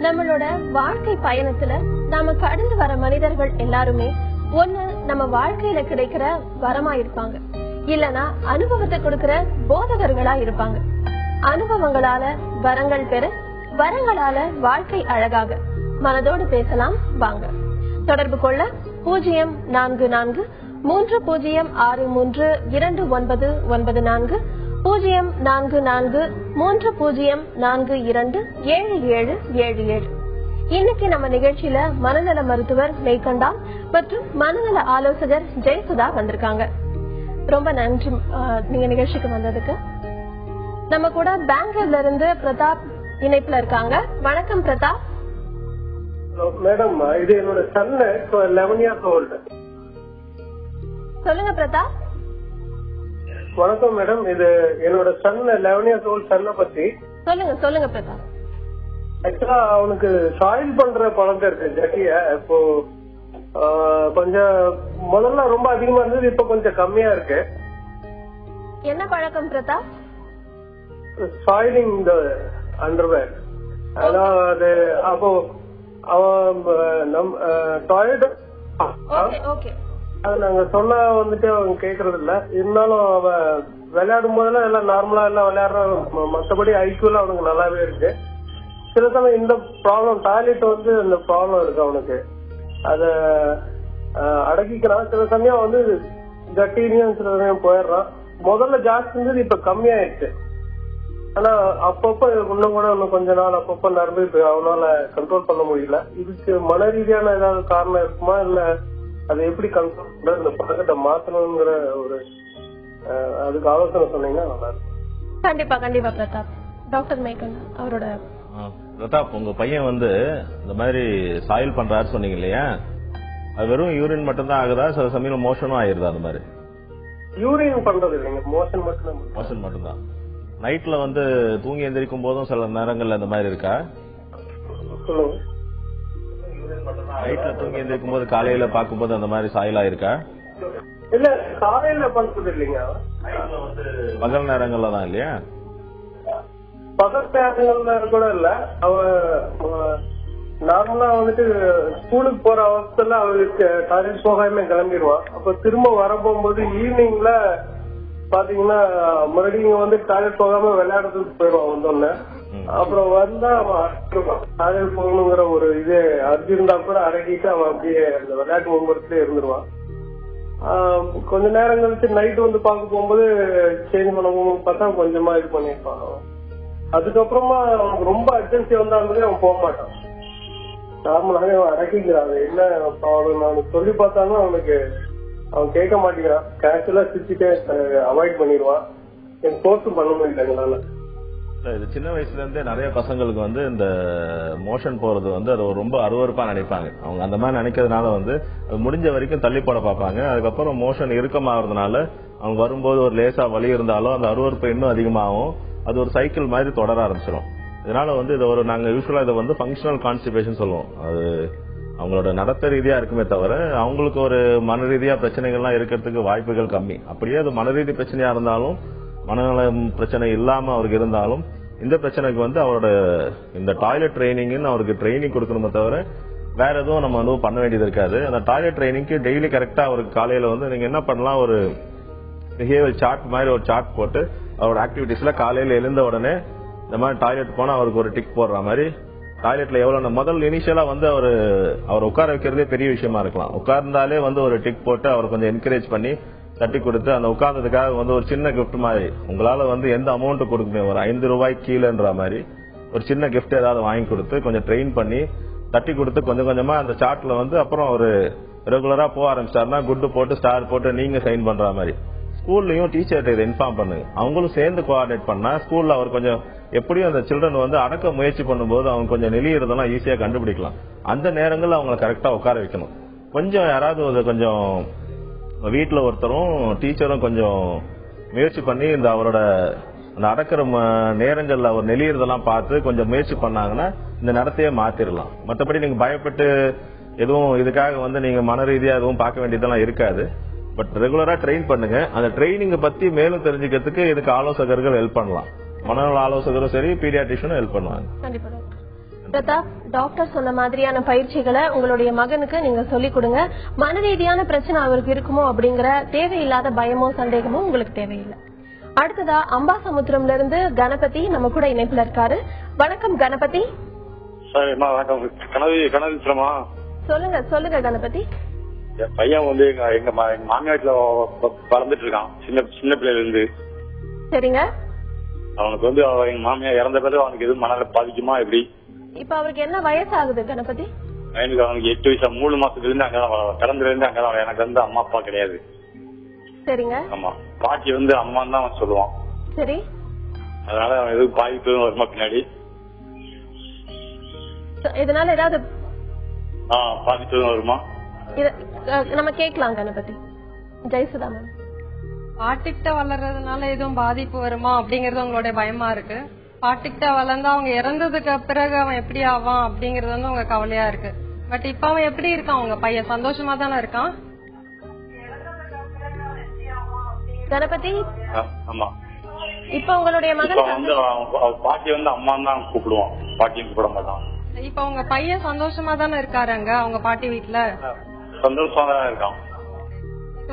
நம்மளோட வாழ்க்கை பயணத்துல நாம கடந்து வர மனிதர்கள் எல்லாருமே ஒண்ணு நம்ம வாழ்க்கையில கிடைக்கிற வரமா இருப்பாங்க, இல்லனா அனுபவத்தை கொடுக்கிற போதகர்களா இருப்பாங்க. அனுபவங்களால வரங்கள் பெற, வரங்களால வாழ்க்கை அழகாக. மனதோடு பேசலாம் வாங்க. தொடர்பு கொள்ள 0443602994 0443042277. இன்னைக்கு நம்ம நிகழ்ச்சியில மனநல மருத்துவர் மேய்கண்டாம் மற்றும் மனநல ஆலோசகர் ஜெயசுதா வந்திருக்காங்க. ரொம்ப நன்றி நீங்க நிகழ்ச்சிக்கு வந்ததுக்கு. நம்ம கூட பெங்களூர்ல இருந்து பிரதாப் இணைப்புல இருக்காங்க. வணக்கம் பிரதாப். மேடம், இது என்னோட சன் 11 years old. சொல்லுங்க பிரதாப். வணக்கம் மேடம், இது என்னோட சன் 11 years old சன்ன பத்தி சொல்லுங்க பிரதாப். ஆக்சுவலா அவனுக்கு சாயில் பண்ற பழக்கம் இருக்கு ஜட்டிய. இப்போ கொஞ்சம் முதல்ல ரொம்ப அதிகமா இருந்தது, இப்ப கொஞ்சம் கம்மியா இருக்கு. என்ன பழக்கம் பிரதாப்? சாயிலிங் த அண்டர்வேர். அதான் அது. அப்போ அவன் டாய்லெட் அது நாங்க சொன்னா வந்துட்டு அவங்க கேக்குறது இல்ல. இருந்தாலும் அவன் விளையாடும் போதெல்லாம் எல்லாம் நார்மலா எல்லாம் விளையாடுறான். மத்தபடி ஐக்கியூல அவனுக்கு நல்லாவே இருக்கு. சில சமயம் இந்த ப்ராப்ளம் டாய்லெட் வந்து இந்த ப்ராப்ளம் இருக்கு அவனுக்கு. அத அடக்கிக்கிறான். சில சமயம் வந்து கட்டிலையும் சில சமயம் போயிடுறான். முதல்ல ஜாஸ்தி இருந்தது, இப்ப கம்மியாயிடுச்சு. ஆனா அப்பப்ப இன்னும் கூட இன்னும் கொஞ்ச நாள் அப்பப்ப நடந்து அவனால கண்ட்ரோல் பண்ண முடியல. இதுக்கு மன ரீதியான ஏதாவது காரணம் இருக்குமா, இல்ல அதை எப்படி கண்ட்ரோல் பண்ற, இந்த பழக்கத்தை மாத்தணுங்கிற ஒரு அதுக்கு ஆலோசனை சொன்னீங்கன்னா நல்லா இருக்கும். கண்டிப்பா பிரதாப். டாக்டர் மேய்கண்டா அவரோட. பிரதாப், உங்க பையன் வந்து இந்த மாதிரி சாயில் பண்றாரு சொன்னீங்க இல்லையா, அது வெறும் யூரின் மட்டும் தான் ஆகுதா, சில சமயம் மோஷனும் ஆயிருதா? அந்த மாதிரி யூரின் பண்றது இல்லைங்க, மோஷன் மட்டும் தான். நைட்ல வந்து தூங்கி எந்திரிக்கும் போதும் சில நேரங்கள்ல இந்த மாதிரி இருக்கா? நைட்ல தூங்கி எந்திரிக்கும் போது காலையில பாக்கும்போது அந்த மாதிரி சாயிலா இருக்கா? இல்ல, காலையில பண்றது இல்லைங்க. பகல் நேரங்கள்ல தான் இல்லையா? பகல் நேரங்கள்ல கூட இல்ல. அவன் நார்மலா வந்துட்டு ஸ்கூலுக்கு போற அவசரத்துல அவருக்கு டாய்லெட் போகாம கிளம்பிடுவான். அப்ப திரும்ப வர போகும்போது ஈவினிங்ல பாத்தீங்கன்னா மறுபடியும் வந்து டாய்லெட் போகாம விளையாடுறதுக்கு போயிடுவான் வந்தோடனே. அப்புறம் வந்தா அவன் டாய்லெட் போகணுங்கிற ஒரு இது அர்ஜி இருந்தா கூட அடக்கிட்டு அவன் அப்படியே அந்த விளையாட்டு மும்பரத்துலயே இருந்துருவான். கொஞ்ச நேரம் கழிச்சு நைட்டு வந்து பார்க்க போகும்போது சேஞ்ச் பண்ண போகும்போது பார்த்தா கொஞ்சமா இது பண்ணிருப்பான். அதுக்கப்புறமா அவனுக்கு ரொம்ப அர்ஜென்சி வந்தாலுமே அவன் போக மாட்டான். நார்மலாவே அவன் அடக்கிக்கிறான். என்ன ப்ராப்ளம் அவனுக்கு சொல்லி பார்த்தாலும் அவனுக்கு அவன் கேட்க மாட்டேங்கிறான். கேஷுவலா சிரிச்சுட்டே அவாய்ட் பண்ணிடுவான். எனக்கு போர்ஸும் பண்ண முடியல எங்களால. இது சின்ன வயசுல இருந்தே நிறைய பசங்களுக்கு வந்து இந்த மோஷன் போறது வந்து அது ரொம்ப அருவருப்பா நினைப்பாங்க. அவங்க அந்த மாதிரி நினைக்கிறதுனால வந்து அது முடிஞ்ச வரைக்கும் தள்ளி போட பார்ப்பாங்க. அதுக்கப்புறம் மோஷன் இறுக்கமாகறதுனால அவங்க வரும்போது ஒரு லேசா வலி இருந்தாலும் அந்த அருவருப்பு இன்னும் அதிகமாகும். அது ஒரு சைக்கிள் மாதிரி தொடர ஆரம்பிச்சிடும். இதனால வந்து இதை ஒரு நாங்க யூஸ்வலா இதை வந்து ஃபங்க்ஷனல் கான்ஸ்டிபேஷன் சொல்லுவோம். அது அவங்களோட நடத்த ரீதியா இருக்குமே தவிர அவங்களுக்கு ஒரு மன ரீதியா பிரச்சனைகள்லாம் இருக்கிறதுக்கு வாய்ப்புகள் கம்மி. அப்படியே அது மனரீதி பிரச்சனையா இருந்தாலும் மனநல பிரச்சனை இல்லாம அவருக்கு இருந்தாலும் இந்த பிரச்சனைக்கு வந்து அவரோட இந்த டாய்லெட் ட்ரைனிங்னு அவருக்கு ட்ரைனிங் கொடுக்கணுமே தவிர வேற எதுவும் நம்ம வந்து பண்ண வேண்டியது இருக்காது. அந்த டாய்லெட் ட்ரைனிங்க்கு டெய்லி கரெக்டா அவருக்கு காலையில வந்து நீங்க என்ன பண்ணலாம், ஒரு பிஹேவியர் சார்ட் மாதிரி ஒரு சார்ட் போட்டு அவரோட ஆக்டிவிட்டிஸ்ல காலையில எழுந்த உடனே இந்த மாதிரி டாய்லெட் போனா அவருக்கு ஒரு டிக் போடுற மாதிரி டாய்லெட்ல எவ்வளவு முதல் இனிஷியலா வந்து அவர் உட்கார வைக்கிறதே பெரிய விஷயமா இருக்கலாம். உட்கார்ந்தாலே வந்து ஒரு டிக் போட்டு அவர் கொஞ்சம் என்கரேஜ் பண்ணி தட்டி கொடுத்து அந்த உட்கார்ந்ததுக்காக வந்து ஒரு சின்ன கிஃப்ட் மாதிரி உங்களால வந்து எந்த அமௌண்ட் கொடுக்க ஒரு 5 ரூபாய் கீழேன்ற மாதிரி ஒரு சின்ன கிஃப்ட் ஏதாவது வாங்கி கொடுத்து கொஞ்சம் ட்ரெயின் பண்ணி தட்டி கொடுத்து கொஞ்சம் கொஞ்சமா அந்த சார்ட்ல வந்து அப்புறம் ஒரு ரெகுலரா போக ஆரம்பிச்சாருன்னா குட்டு போட்டு ஸ்டார் போட்டு நீங்க சைன் பண்ற மாதிரி ஸ்கூல்லயும் டீச்சர்கிட்ட இதை இன்ஃபார்ம் பண்ணுங்க. அவங்களும் சேர்ந்து கோஆர்டினேட் பண்ணா ஸ்கூல்ல அவர் கொஞ்சம் எப்படியும் அந்த சில்ட்ரன் வந்து அடக்க முயற்சி பண்ணும்போது அவங்க கொஞ்சம் நெளியறதெல்லாம் ஈஸியா கண்டுபிடிக்கலாம். அந்த நேரங்கள்ல அவங்களை கரெக்டா உட்கார வைக்கணும். கொஞ்சம் யாராவது கொஞ்சம் வீட்டுல ஒருத்தரும் டீச்சரும் கொஞ்சம் முயற்சி பண்ணி இந்த அவரோட அந்த அடக்கிற நேரங்கள்ல அவர் நெளியறதெல்லாம் பார்த்து கொஞ்சம் முயற்சி பண்ணாங்கன்னா இந்த நடத்தையே மாத்திரலாம். மற்றபடி நீங்க பயப்பட்டு எதுவும் இதுக்காக வந்து நீங்க மன ரீதியா எதுவும் பார்க்க வேண்டியதெல்லாம் இருக்காது. பட் ரெகுலரா ட்ரெயின் பண்ணுங்க. அந்த ட்ரைனிங் பத்தி மேலும் தெரிஞ்சுக்கிறதுக்கு இதுக்கு ஆலோசகர்கள் ஹெல்ப் பண்ணலாம். மனநல ஆலோசகரும் சரி, பீடியாட்ரிஷியனும் ஹெல்ப் பண்ணுவாங்க. பிரதாப், டாக்டர் சொன்ன மாதிரியான பயிற்சிகளை உங்களுடைய மகனுக்கு நீங்க சொல்லிக் கொடுங்க. மன ரீதியான பிரச்சனை அவருக்கு இருக்குமோ அப்படிங்கிற தேவையில்லாத பயமோ சந்தேகமோ உங்களுக்கு தேவையில்லை. அடுத்ததா அம்பாசமுத்திரம்ல இருந்து கணபதி நம்ம கூட இணைப்புல இருக்காரு. வணக்கம் கணபதி. சொல்லுங்க சொல்லுங்க கணபதி. என் பையன் வந்து எங்க மாமியாட்டுல வளர்ந்துட்டு இருக்கான் சின்ன பிள்ளைல இருந்து. சரிங்க. அவனுக்கு வந்து எங்க மாமியா இறந்த பிறகு அவனுக்கு எதுவும் மனதில் பாதிக்குமா எப்படி? இப்ப அவருக்கு என்ன வயசு ஆகுது கணபதி? அவனுக்கு 8 வயசு 3 மாசத்துல இருந்து அங்கதான் பிறந்ததுல இருந்து அங்கதான். எனக்கு வந்து அம்மா அப்பா கிடையாது. சரிங்க. ஆமா, பாட்டி வந்து அம்மான்னு தான் அவன் சொல்லுவான். சரி. அதனால அவன் எதுவும் பாதிப்பு வருமா பின்னாடி? இதனால ஏதாவது பாதிப்பு வருமா நம்ம கேட்கலாம் கணபதி. ஜெயசுதா மேம். பாட்டிக்கிட்ட வளர்றதுனால எதுவும் பாதிப்பு வருமா அப்படிங்கறது உங்களுடைய பயமா இருக்கு. பாட்டிக்கிட்ட வளர்ந்தா அவங்க இறந்ததுக்கு பிறகு அவன் எப்படி ஆவான் அப்படிங்கறது வந்து உங்க கவலையா இருக்கு. பட் இப்ப அவன் எப்படி இருக்கான்? உங்க பையன் சந்தோஷமா தானே இருக்கான்? கணபதி, இப்ப உங்களுடைய மகன் வந்து பாட்டி வந்து அம்மான்னு தான் கூப்பிடுவான், பாட்டின்னு கூப்பிட மாட்டான். இப்ப உங்க பையன் சந்தோஷமா தானே இருக்காருங்க அவங்க பாட்டி வீட்டுல? சந்தோஷமா தான் இருக்கான்.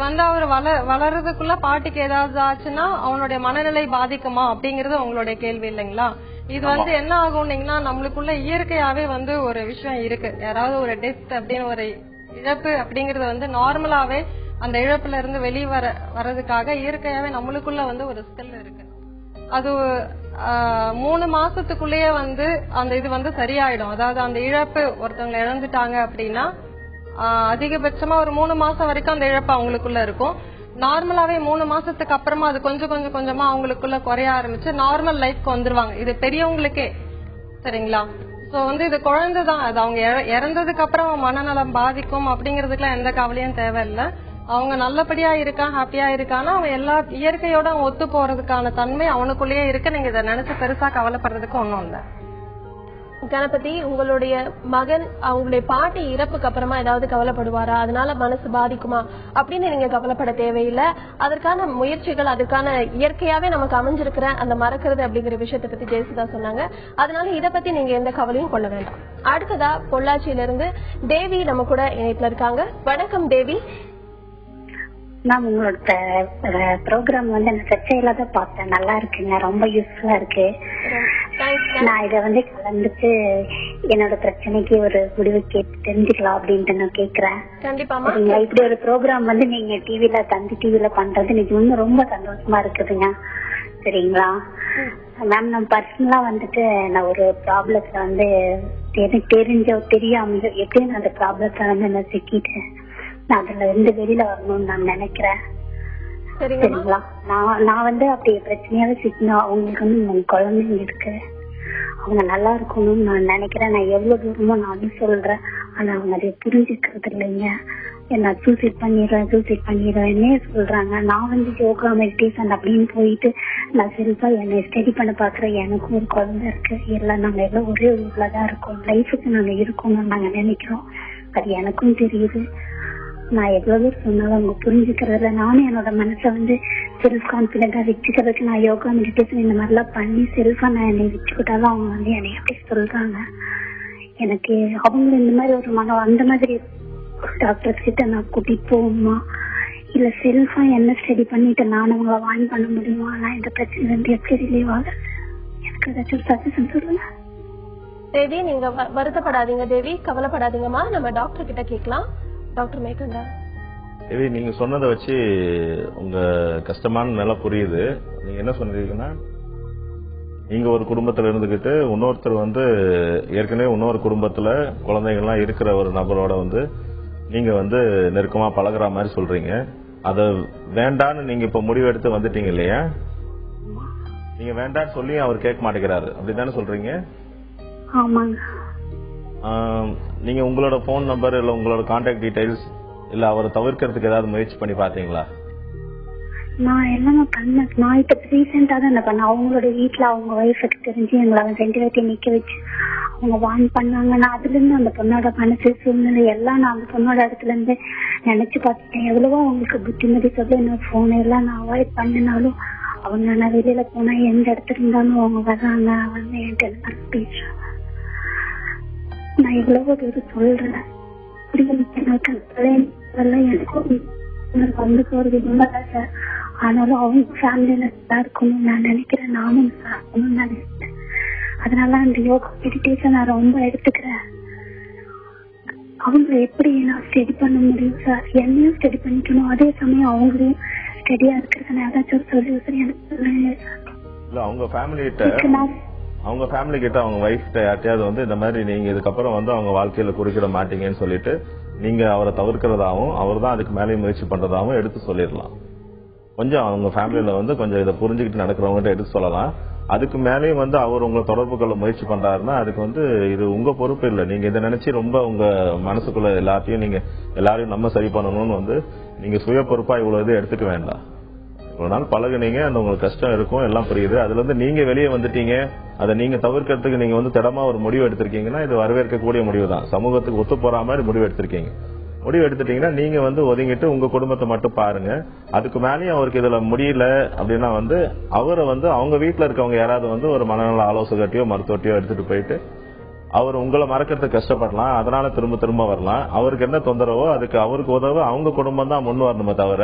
வந்து அவர் வளர்றதுக்குள்ள பாட்டிக்கு ஏதாவது ஆச்சுன்னா அவனுடைய மனநிலை பாதிக்குமா அப்படிங்கறது உங்களுடைய கேள்வி இல்லைங்களா? இது வந்து என்ன ஆகும்னீங்கன்னா, நம்மளுக்குள்ள இயற்கையாவே வந்து ஒரு விஷயம் இருக்கு. யாராவது ஒரு டெத் அப்படின்னு ஒரு இழப்பு அப்படிங்கறது வந்து நார்மலாவே அந்த இழப்புல இருந்து வெளியே வர்றதுக்காக இயற்கையாவே நம்மளுக்குள்ள வந்து ஒரு ஸ்கில் இருக்கு. அது 3 மாசத்துக்குள்ளேயே வந்து அந்த இது வந்து சரியாயிடும். அதாவது அந்த இழப்பு ஒருத்தவங்க இழந்துட்டாங்க அப்படின்னா அதிகபட்சமா ஒரு 3 மாசம் வரைக்கும் அந்த இழப்பு அவங்களுக்குள்ள இருக்கும். நார்மலாவே 3 மாசத்துக்கு அப்புறமா அது கொஞ்சமா அவங்களுக்குள்ள குறைய ஆரம்பிச்சு நார்மல் லைஃப்க்கு வந்துருவாங்க. இது பெரியவங்களுக்கே. சரிங்களா? சோ வந்து இது குழந்தைதான். அது அவங்க இறந்ததுக்கு அப்புறம் மனநலம் பாதிக்கும் அப்படிங்கறதுக்குலாம் எந்த கவலையும் தேவையில்லை. அவங்க நல்லபடியா இருக்கான், ஹாப்பியா இருக்கான்னா அவன் எல்லா இயற்கையோட ஒத்து போறதுக்கான தன்மை அவனுக்குள்ளேயே இருக்கு. நீங்க இதை நினைச்சு பெருசா கவலைப்படுறதுக்கு ஒண்ணும் இல்ல. கணபதி, உங்களுடைய மகன் அவங்களுடைய பாட்டி இறப்புக்கு அப்புறமா ஏதாவது கவலைப்படுவாரா, அதனால மனசு பாதிக்குமா அப்படின்னு நீங்க கவலைப்பட தேவையில்லை. அதற்கான முயற்சிகள், அதுக்கான இயற்கையாவே நமக்கு அமைஞ்சிருக்கிற அந்த மறக்கிறது அப்படிங்கிற விஷயத்தை பத்தி ஜெயசுதா சொன்னாங்க. அதனால இதை பத்தி நீங்க எந்த கவலையும் கொள்ள வேண்டாம். அடுத்ததா பொள்ளாச்சியில இருந்து தேவி நம்ம கூட இணைப்புல இருக்காங்க. வணக்கம் தேவி. மேம், உங்களோட ப்ரோக்ராம் வந்து நான் சர்ச்சையில தான் பார்த்தேன். நல்லா இருக்குங்க, ரொம்ப யூஸ்ஃபுல்லா இருக்கு. நான் இதை வந்து கலந்துட்டு என்னோட பிரச்சனைக்கு ஒரு முடிவு கேட்டு தெரிஞ்சுக்கலாம் அப்படின்ட்டு நான் கேக்குறேன். சரிங்களா? இப்படி ஒரு ப்ரோக்ராம் வந்து நீங்க டிவில தந்தி டிவில பண்றது எனக்கு இன்னும் ரொம்ப சந்தோஷமா இருக்குதுங்க. சரிங்களா மேம்? நான் பர்சனலா வந்துட்டு நான் ஒரு ப்ராப்ளத்துல வந்து தெரியாம எப்படி அந்த ப்ராப்ளத்தை வந்து நான் சிக்கிட்டேன். நான் அதுல இருந்து வெளியில வரணும்னு நான் நினைக்கிறேன். சரிங்களா? நான் வந்து அப்படி பிரச்சனையாவே சிக்கணும். அவங்களுக்கு வந்து குழந்தைங்க இருக்கு, அவங்க நல்லா இருக்கணும்னு நான் நினைக்கிறேன். நான் எவ்வளவு தூரமோ நானும் சொல்றேன். ஆனா அவங்க அதை புரிஞ்சுக்கிறது இல்லைங்க. நான் சூசைட் பண்ணிடுவேன்னே சொல்றாங்க. நான் வந்து யோகா மெடிடேஷன் அப்படின்னு போயிட்டு நான் செல்ஃபா என்னை ஸ்டடி பண்ண பாக்குறேன். எனக்கும் ஒரு குழந்தை இருக்கு. எல்லாம் நாங்க எல்லாம் ஒரே ஊர்லதான் இருக்கோம். லைஃபுக்கு நாங்க இருக்கோம்னு நாங்க நினைக்கிறோம். அது எனக்கும் தெரியுது. நான் எவ்வளவு சொன்னாலும் அவங்க புரிஞ்சுக்கிறதுல நானும் என்னோட மனசை வந்து செல்ஃப் கான்பிடண்டா வச்சுக்கிறதுக்கு நான் யோகா மெடிடேஷன் இந்த மாதிரி எல்லாம் பண்ணி செல்ஃபா நான் என்னை வச்சுக்கிட்டாலும் அவங்க வந்து என்னை அப்படி சொல்றாங்க. எனக்கு அவங்க இந்த மாதிரி ஒரு மனம் அந்த மாதிரி டாக்டர் கிட்ட நான் கூட்டிட்டு போகுமா, இல்ல செல்ஃபா என்ன ஸ்டடி பண்ணிட்டு நான் அவங்கள வாங்கி பண்ண முடியுமா? நான் இந்த பிரச்சனை இருந்து எப்படி ரிலீவ் ஆகுது? எனக்கு ஏதாச்சும் சஜஷன் சொல்லுங்க. தேவி, நீங்க வருத்தப்படாதீங்க. தேவி, கவலைப்படாதீங்கம்மா. நம்ம டாக்டர் கிட்ட கேட்கலாம். டாக்டர் மேகண்டா. தேவி, நீங்க சொன்னதை வச்சு உங்க கஷ்டமான நிலை புரியுது. நீங்க என்ன சொன்னீங்கன்னா, நீங்க ஒரு குடும்பத்துல இருந்துகிட்டு இன்னொருத்தர் வந்து ஏற்கனவே இன்னொரு குடும்பத்துல குழந்தைகள்லாம் இருக்கிற ஒரு நபரோட வந்து நீங்க வந்து நெருக்கமா பழகுற மாதிரி சொல்றீங்க. அத வேண்டான்னு நீங்க இப்ப முடிவெடுத்து வந்துட்டீங்க இல்லையா? நீங்க வேண்டான்னு சொல்லி அவர் கேட்க மாட்டேங்கிறாரு, அப்படித்தானே சொல்றீங்க? ஆமாங்க. நீங்க உங்களோட போன் நம்பர் இல்ல உங்களோட கான்டாக்ட் டீடைல்ஸ் இல்ல அவரை தவிர்க்கிறதுக்கு ஏதாவது முயற்சி பண்ணி பாத்தீங்களா? நான் எல்லாமே பண்ணேன். நான் இப்ப ரீசெண்டா தான் என்ன பண்ணேன். அவங்களோட வீட்டுல அவங்க வயசுக்கு தெரிஞ்சு எங்களை 2 பேர்த்தையும் நிக்க வச்சு அவங்க வான் பண்ணாங்க. நான் அதுல இருந்து அந்த பொண்ணோட மனசு சூழ்நிலை எல்லாம் நான் அந்த பொண்ணோட இடத்துல இருந்து நினைச்சு பார்த்துட்டேன். எவ்வளவோ அவங்களுக்கு புத்திமதி சொல்லி நான் போன் எல்லாம் நான் அவாய்ட் பண்ணினாலும் அவங்க நான் வெளியில போனா எந்த இடத்துல இருந்தாலும் அவங்க வர்றாங்க, வந்து என்கிட்ட பேசுறாங்க. நான் இவ்வளவு இது சொல்றேன். எனக்கும் வந்து போறது உண்மைதான் சார். ஆனாலும் அவங்க ஃபேமிலியில நல்லா இருக்கணும்னு நான் நினைக்கிறேன். நானும் இருக்கணும்னு நினைக்கிறேன். அதனால அந்த யோகா மெடிடேஷன் நான் ரொம்ப எடுத்துக்கிறேன். அவங்க எப்படி நான் ஸ்டடி பண்ண முடியும் சார்? என்னையும் ஸ்டடி பண்ணிக்கணும், அதே சமயம் அவங்களையும் ஸ்டடியா இருக்கிறதுனால ஏதாச்சும் சொல்யூஷன் எனக்கு இல்ல. அவங்க ஃபேமிலி கிட்ட அவங்க வைஃப் யார்ட்டையாவது வந்து இந்த மாதிரி நீங்க இதுக்கப்புறம் வந்து அவங்க வாழ்க்கையில குறுக்கிட மாட்டீங்கன்னு சொல்லிட்டு நீங்க அவரை தவிர்க்கிறதாவும் அவர் தான் அதுக்கு மேலே முயற்சி பண்றதாவும் எடுத்து சொல்லிடலாம். கொஞ்சம் அவங்க ஃபேமிலியில வந்து கொஞ்சம் இதை புரிஞ்சுக்கிட்டு நடக்கிறவங்ககிட்ட எடுத்து சொல்லலாம். அதுக்கு மேலேயும் வந்து அவர் உங்களை தொடர்பு கொள்ள முயற்சி பண்றாருன்னா அதுக்கு வந்து இது உங்க பொறுப்பு இல்லை. நீங்க இதை நினைச்சு ரொம்ப உங்க மனசுக்குள்ள எல்லாரையும் நம்ம சரி பண்ணணும்னு வந்து நீங்க சுய பொறுப்பா இவ்வளவு இது எடுத்துக்க வேண்டாம். ஒரு நாள் பழகுனீங்க, அந்த உங்களுக்கு கஷ்டம் இருக்கும், எல்லாம் புரியுது. அதுல இருந்து நீங்க வெளியே வந்துட்டீங்க, அதை நீங்க தவிர்க்கிறதுக்கு நீங்க வந்து திடமா ஒரு முடிவு எடுத்திருக்கீங்கன்னா இது வரவேற்கக்கூடிய முடிவு தான். சமூகத்துக்கு ஒத்து போற மாதிரி முடிவு எடுத்திருக்கீங்க. முடிவு எடுத்துட்டீங்கன்னா நீங்க வந்து ஒதுங்கிட்டு உங்க குடும்பத்தை மட்டும் பாருங்க. அதுக்கு மேலேயும் அவருக்கு இதுல முடியல அப்படின்னா வந்து அவரை வந்து அவங்க வீட்டுல இருக்கவங்க யாராவது வந்து ஒரு மனநல ஆலோசகத்தையோ மருத்துவத்தையோ எடுத்துட்டு போயிட்டு அவர் உங்களை மறக்கிறதுக்கு கஷ்டப்படலாம், அதனால திரும்ப திரும்ப வரலாம். அவருக்கு என்ன தொந்தரவோ அதுக்கு அவருக்கு உதவ அவங்க குடும்பம் தான் முன் வரணுமே தவிர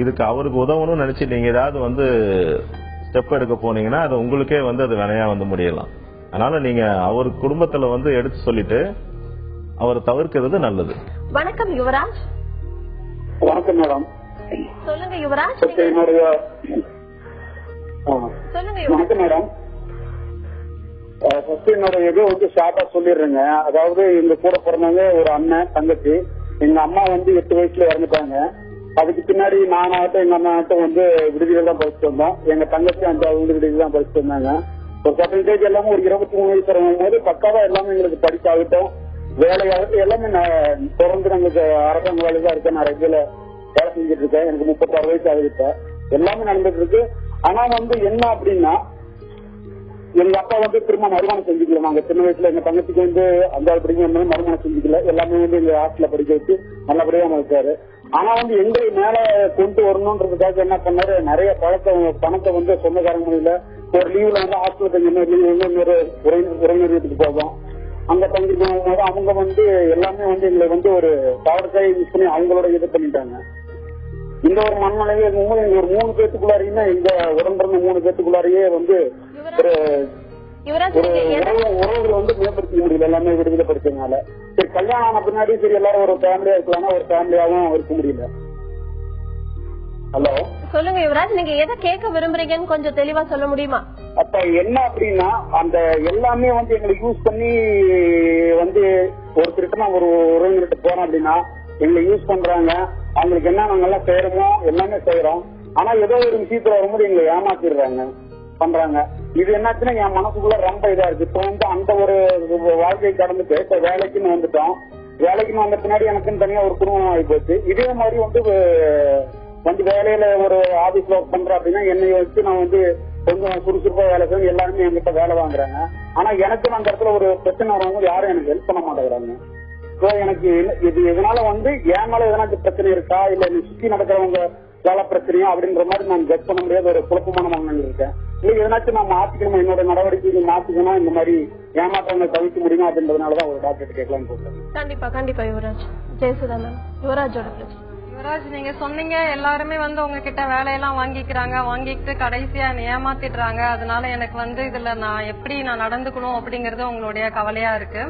இதுக்கு அவருக்கு உதவணும்னு நினைச்சு நீங்க ஏதாவது வந்து ஸ்டெப் எடுக்க போனீங்கன்னா அது உங்களுக்கே வந்து அது வினையா வந்து முடியலாம். அதனால நீங்க அவர் குடும்பத்துல வந்து எடுத்து சொல்லிட்டு அவரை தவிர்க்கிறது நல்லது. வணக்கம் யுவராஜ். வணக்கம் மேடம். சொல்லுங்க யுவராஜ். சொல்லுங்க வணக்கம் மேடம். என்னோட ஏதோ வந்து ஷார்ட்டா சொல்லிடுறேங்க. அதாவது எங்க கூட பிறந்தவங்க ஒரு அண்ணன் தங்கச்சி. எங்க அம்மா வந்து 8 வயசுல இறந்துட்டாங்க. அதுக்கு பின்னாடி நானாகட்டும் எங்க அம்மாட்டும் வந்து விடுதிகள் தான் படிச்சுட்டு வந்தோம். எங்க தங்கச்சி 5வது விடுதிகள் தான் படிச்சுட்டு வந்தாங்க. ஒரு பர்சன்டேஜ் எல்லாமே ஒரு 23 வயசு வரும்போது பக்காவா எல்லாமே எங்களுக்கு படிச்சாகட்டும் வேலையாகட்டும் எல்லாமே தொடர்ந்து நம்மளுக்கு அரசாங்க வேலை தான் இருக்கேன். நான் ரெகுலர் வேலை செஞ்சுட்டு இருக்கேன். எனக்கு 36 வயசு ஆகுது. எல்லாமே நடந்துட்டு இருக்கு. ஆனா வந்து என்ன அப்படின்னா எங்க அப்பா வந்து திரும்ப மறுமணம் செஞ்சுக்கல. நாங்க சின்ன வயசுல எங்க தங்கச்சிக்கு வந்து 5வது படிக்கும் மறுமணம் செஞ்சுக்கல. எல்லாமே வந்து எங்க ஹாஸ்டல்ல படிக்க வச்சு நல்லபடியா இருக்காரு. ஆனா வந்து எங்களை மேல கொண்டு வரணும்ன்றதுக்காக என்ன பண்ணாரு, நிறைய பணத்தை வந்து சொந்தக்காரங்க முடியல ஒரு லீவ்ல வந்து ஹாஸ்டலுக்கு இன்னொரு உறவினர் வீட்டுக்கு போவோம். அங்க தங்கி போகும்போது அவங்க வந்து எல்லாமே வந்து எங்களை வந்து ஒரு தவறுக்காய் யூஸ் பண்ணி அவங்களோட இது பண்ணிட்டாங்க. இந்த ஒரு மனநிலையே எங்க ஒரு 3 பேத்துக்குள்ளாரையுமே எங்க உடன்பிறந்த 3 பேத்துக்குள்ளாரையே வந்து ஒரு உறவுகளை வந்து மேம்படுத்த முடியல. எல்லாமே விடுதலை படிச்சதுனால சரி கல்யாணம் ஆன பின்னாடி சரி எல்லாரும் ஒரு ஃபேமிலியா இருக்கலாம்னா ஒரு ஃபேமிலியாவும் இருக்க முடியல. ஹலோ சொல்லுங்க யுவராஜ், நீங்க எதை கேட்க விரும்புறீங்கன்னு கொஞ்சம் தெளிவா சொல்ல முடியுமா? அப்ப என்ன அப்படின்னா அந்த எல்லாமே வந்து எங்களை யூஸ் பண்ணி வந்து ஒருத்தருக்கு நான் ஒரு உறவினர்கிட்ட போறோம் அப்படின்னா எங்களை யூஸ் பண்றாங்க. அவங்களுக்கு என்ன நாங்க எல்லாம் செய்யறோமோ எல்லாமே செய்யறோம். ஆனா ஏதோ ஒரு விஷயத்துல வரும்போது எங்களை ஏமாத்திடுறாங்க பண்றாங்க. இது என்னாச்சுன்னா என் மனசுக்குள்ள ரொம்ப இதா இருக்கு. இப்ப வந்து அந்த ஒரு வாழ்க்கையை கடந்துட்டு இப்ப வேலைக்குன்னு வந்துட்டோம். வேலைக்குன்னு வந்த பின்னாடி எனக்குன்னு தனியா ஒரு குடும்பம் ஆகி போச்சு. இதே மாதிரி வந்து வேலையில ஒரு ஆபீஸ்ல ஒர்க் பண்றேன் அப்படின்னா என்னை வச்சு நான் வந்து கொஞ்சம் சுறுசுறுப்பா வேலை செய்யணும். எல்லாருமே என்கிட்ட வேலை வாங்குறாங்க. ஆனா எனக்கு அந்த இடத்துல ஒரு பிரச்சனை வரவங்க யாரும் எனக்கு ஹெல்ப் பண்ண மாட்டேங்கிறாங்க. எனக்கு இது இதனால வந்து என் மேல எதனாச்சும் பிரச்சனை இருக்கா இல்ல சுத்தி நடக்கிறவங்க வேலை பிரச்சனையா அப்படின்ற மாதிரி நான் ஜட்ஜ் பண்ண முடியாத ஒரு குழப்பமான மனநிலை இருக்கேன். இல்ல எதனாச்சும் நான் மாத்திக்கணும், என்னோட நடவடிக்கைகள் மாத்திக்கணும், இந்த மாதிரி ஏமாற்றங்களை தவிர்க்க முடியும் அப்படின்றதுனாலதான் ஒரு டாக்டர் கேட்கலாம்னு சொல்றேன். கண்டிப்பா கண்டிப்பா யுவராஜ். ஜெயசுதா மேம், யுவராஜோட பிரச்சனை. யுவராஜ், நீங்க சொன்னீங்க எல்லாருமே வந்து உங்ககிட்ட வேலையெல்லாம் வாங்கிக்கிட்டு கடைசியா ஏமாத்திடுறாங்க. அதனால எனக்கு வந்து இதுல நான் எப்படி நடந்துக்கணும் அப்படிங்கறது உங்களுடைய கவலையா இருக்கு.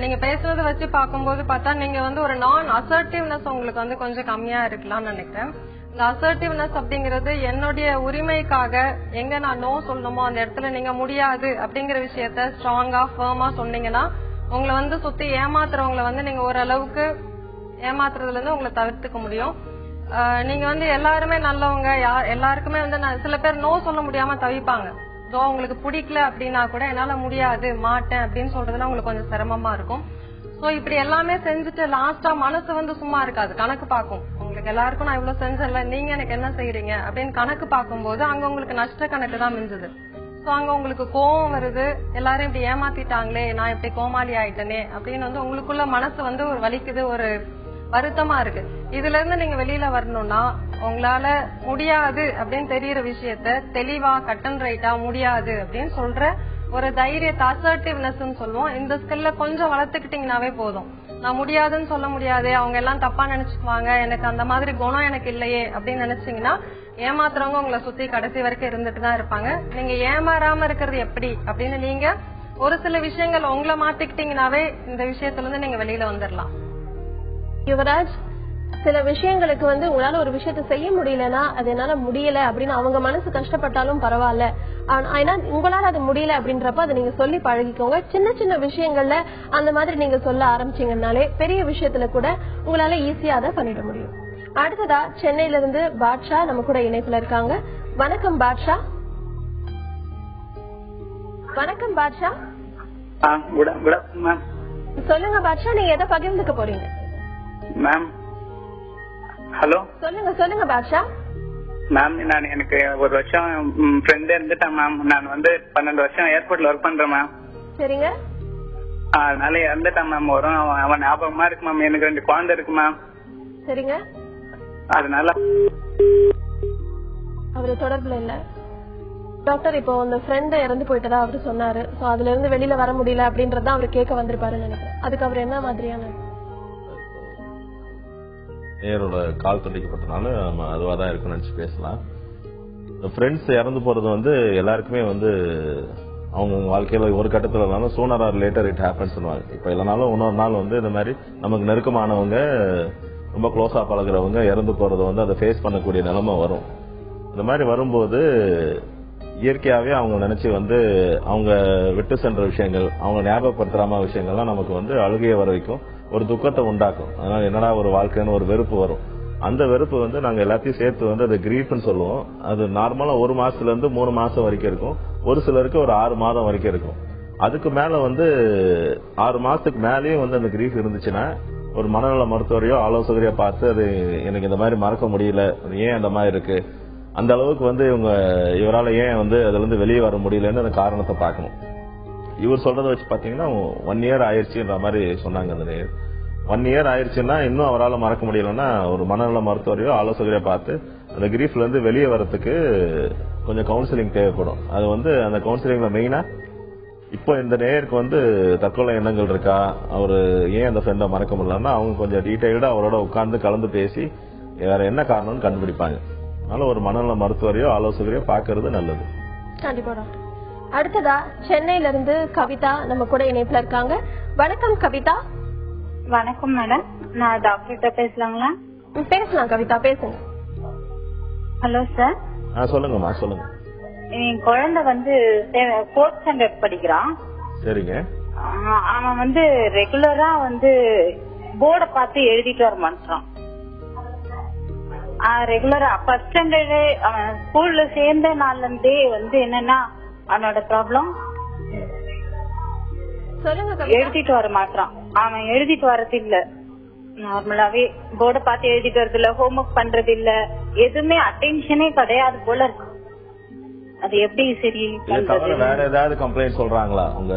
நீங்க பேசுறத வச்சு பார்க்கும்போது பார்த்தா நீங்க வந்து ஒரு நான் அசர்ட்டிவ்னஸ் உங்களுக்கு வந்து கொஞ்சம் கம்மியா இருக்கலாம்னு நினைக்கிறேன். இந்த அசர்ட்டிவ்னஸ் அப்படிங்கறது என்னுடைய உரிமைக்காக எங்க நான் நோ சொல்லணுமோ அந்த இடத்துல நீங்க முடியாது அப்படிங்கிற விஷயத்த ஸ்ட்ராங்கா ஃபர்மா சொன்னீங்கன்னா உங்களை வந்து சுத்தி ஏமாத்துறவங்களை வந்து நீங்க ஓரளவுக்கு ஏமாத்துறதுல இருந்து உங்களை தவிர்த்துக்க முடியும். நீங்க வந்து எல்லாருமே நல்லவங்க, எல்லாருக்குமே வந்து சில பேர் நோ சொல்ல முடியாம தவிப்பாங்க. உங்களுக்கு பிடிக்கல அப்படின்னா கூட என்னால முடியாது மாட்டேன் அப்படின்னு சொல்றதுல உங்களுக்கு கொஞ்சம் சிரமமா இருக்கும். சோ இப்படி எல்லாமே செஞ்சுட்டு லாஸ்டா மனசு வந்து சும்மா இருக்காது, கணக்கு பார்க்கும். உங்களுக்கு எல்லாருக்கும் நான் இவ்வளவு செஞ்சல, நீங்க எனக்கு என்ன செய்யறீங்க அப்படின்னு கணக்கு பார்க்கும்போது அங்க உங்களுக்கு நஷ்ட கணக்கு தான் மிஞ்சுது. சோ அங்க உங்களுக்கு கோவம் வருது, எல்லாரும் இப்படி ஏமாத்திட்டாங்களே, நான் இப்படி கோமாளி ஆயிட்டனே அப்படின்னு வந்து உங்களுக்குள்ள மனசு வந்து ஒரு வலிக்குது, ஒரு வருத்தமா இருக்கு. இதுல இருந்து நீங்க வெளியில வரணும்னா உங்களால முடியாது அப்படின்னு தெரியற விஷயத்த தெளிவா கட் அண்ட் ரைட்டா முடியாது அப்படின்னு சொல்ற ஒரு தைரியத்தை அசர்ட்டிவ்னஸ் சொல்லுவோம். இந்த ஸ்கில்ல கொஞ்சம் வளர்த்துக்கிட்டீங்கன்னாவே போதும். நான் முடியாதுன்னு சொல்ல முடியாது, அவங்க எல்லாம் தப்பா நினைச்சுக்குவாங்க, எனக்கு அந்த மாதிரி குணம் எனக்கு இல்லையே அப்படின்னு நினைச்சீங்கன்னா ஏமாத்துறவங்க உங்களை சுத்தி கடைசி வரைக்கும் இருந்துட்டு தான் இருப்பாங்க. நீங்க ஏமாறாம இருக்கிறது எப்படி அப்படின்னு நீங்க ஒரு சில விஷயங்கள் உங்களை மாத்திக்கிட்டீங்கன்னாவே இந்த விஷயத்துல இருந்து நீங்க வெளியில வந்துடலாம். யுவராஜ், சில விஷயங்களுக்கு உங்களால ஒரு விஷயத்த செய்ய முடியலன்னா அது என்னால முடியல அப்படின்னு அவங்க மனசு கஷ்டப்பட்டாலும் பரவாயில்ல, ஆனா உங்களால அது முடியல அப்படின்றப்ப அதை நீங்க சொல்லி பழகிக்கோங்க. சின்ன சின்ன விஷயங்கள்ல அந்த மாதிரி நீங்க சொல்ல ஆரம்பிச்சீங்கன்னாலே பெரிய விஷயத்துல கூட உங்களால ஈஸியா அதை பண்ணிட முடியும். அடுத்ததா சென்னையில இருந்து பாட்ஷா நம்ம கூட இணைப்புல இருக்காங்க. வணக்கம் பாட்ஷா. வணக்கம் பாட்ஷா. சொல்லுங்க பாட்ஷா, நீங்க எதை பகிர்ந்துக்க போறீங்க? மேம் ஹலோ சொல்லுங்க பாட்ஷா. மேம் நான் எனக்கு ஒரு வருஷம் ஃப்ரெண்ட் இருந்துட்டேன் மேம். நான் 12 வருஷம் ஏர்போர்ட்ல ஒர்க் பண்றேன் மேம். சரிங்க. அதனால இறந்துட்டான் மேம். வரும் அவன் ஞாபகமா இருக்கு மேம். எனக்கு 2 குழந்தை இருக்கு மேம். சரிங்க. அதனால அவரு தொடர்புல இல்ல டாக்டர். இப்போ அந்த ஃப்ரெண்ட் இறந்து போயிட்டதா அவரு சொன்னாரு. சோ அதுல இருந்து வெளியில வர முடியல அப்படின்றத அவரு கேட்க வந்திருப்பாருன்னு நினைக்கிறேன். அதுக்கு அவர் என்ன மாதிரியான நேரோட கால் துண்டிக்கப்பட்டனால அதுவாதான் இருக்குன்னு நினைச்சு பேசலாம். ஃப்ரெண்ட்ஸ் இறந்து போறது எல்லாருக்குமே அவங்க வாழ்க்கையில ஒரு கட்டத்துல இருந்தாலும் sooner R later it happens சொல்லுவாங்க. இப்ப இல்லைனாலும் இன்னொரு நாள் இந்த மாதிரி நமக்கு நெருக்கமானவங்க ரொம்ப க்ளோஸா பழகுறவங்க இறந்து போறது அதை ஃபேஸ் பண்ணக்கூடிய நிலைமை வரும். இந்த மாதிரி வரும்போது இயற்கையாவே அவங்க நினைச்சு அவங்க விட்டு சென்ற விஷயங்கள், அவங்க ஞாபகப்படுத்துறாம விஷயங்கள்லாம் நமக்கு அழுகையை வர வைக்கும், ஒரு துக்கத்தை உண்டாக்கும். அதனால என்னடா ஒரு வாழ்க்கைன்னு ஒரு வெறுப்பு வரும். அந்த வெறுப்பு நாங்க எல்லாத்தையும் சேர்த்து அது கிரீஃப்னு சொல்லுவோம். அது நார்மலா 1 மாசத்துல இருந்து 3 மாசம் வரைக்கும் இருக்கும். ஒரு சிலருக்கு ஒரு 6 மாதம் வரைக்கும் இருக்கும். அதுக்கு மேல 6 மாசத்துக்கு மேலேயும் அந்த கிரீஃப் இருந்துச்சுன்னா ஒரு மனநல மருத்துவரையோ ஆலோசகரையோ பார்த்து அது எனக்கு இந்த மாதிரி மறக்க முடியல, ஏன் அந்த மாதிரி இருக்கு, அந்த அளவுக்கு இவரால் ஏன் அதுல இருந்து வெளியே வர முடியலன்னு அந்த காரணத்தை பார்க்கணும். இவர் சொல்றதை வச்சு பாத்தீங்கன்னா 1 இயர் ஆயிடுச்சுன்ற மாதிரி சொன்னாங்க. அந்த 1 இயர் ஆயிடுச்சுன்னா இன்னும் அவரால் மறக்க முடியலன்னா ஒரு மனநல மருத்துவரையோ ஆலோசகரையோ பார்த்து அந்த கிரீஃப்ல இருந்து வெளியே வரதுக்கு கொஞ்சம் கவுன்சிலிங் தேவைப்படும். அது அந்த கவுன்சிலிங்ல மெயினா இப்போ இந்த நேருக்கு தற்கொலை எண்ணங்கள் இருக்கா, அவரு ஏன் அந்த ஃப்ரெண்டை மறக்க முடியலன்னா அவங்க கொஞ்சம் டீடைல்டா அவரோட உட்கார்ந்து கலந்து பேசி வேற என்ன காரணம்னு கண்டுபிடிப்பாங்க. அதனால ஒரு மனநல மருத்துவரையோ ஆலோசகரையோ பாக்குறது நல்லது. கண்டிப்பா. அடுத்ததா சென்னையில இருந்து கவிதா நம்ம கூட இணைப்புல இருக்காங்க. வணக்கம் கவிதா. வணக்கம் மேடம், நான் டாக்டர்கிட்ட பேசலாங்களா? பேசலாம் கவிதா, பேசுங்க. Hello sir. சொல்லுங்கம்மா, சொல்லுங்க. என் குழந்தை 4th ஸ்டாண்டர்ட் படிக்கிறான். சரிங்க. அவன் ரெகுலரா போர்ட பார்த்து எழுதிட்டு வர மாட்டான். ரெகுலரா ஃபர்ஸ்ட் ஸ்டாண்டர்டு அவன் ஸ்கூல்ல சேர்ந்த நாள்ல இருந்தே என்னன்னா அவனோட ப்ராப்ளம் எழுதிட்டு வர மாட்டான். அவன் எழுதிட்டு வர்றது இல்ல, நார்மலாவே போர்ட பார்த்து எழுதிட்டு வரது இல்ல, ஹோம்ஒர்க் பண்றது இல்ல, எதுவுமே அட்டென்ஷனே கிடையாது போல இருக்கு. அது எப்படி சரி? வேற ஏதாவது கம்ப்ளைண்ட் சொல்றாங்களா உங்க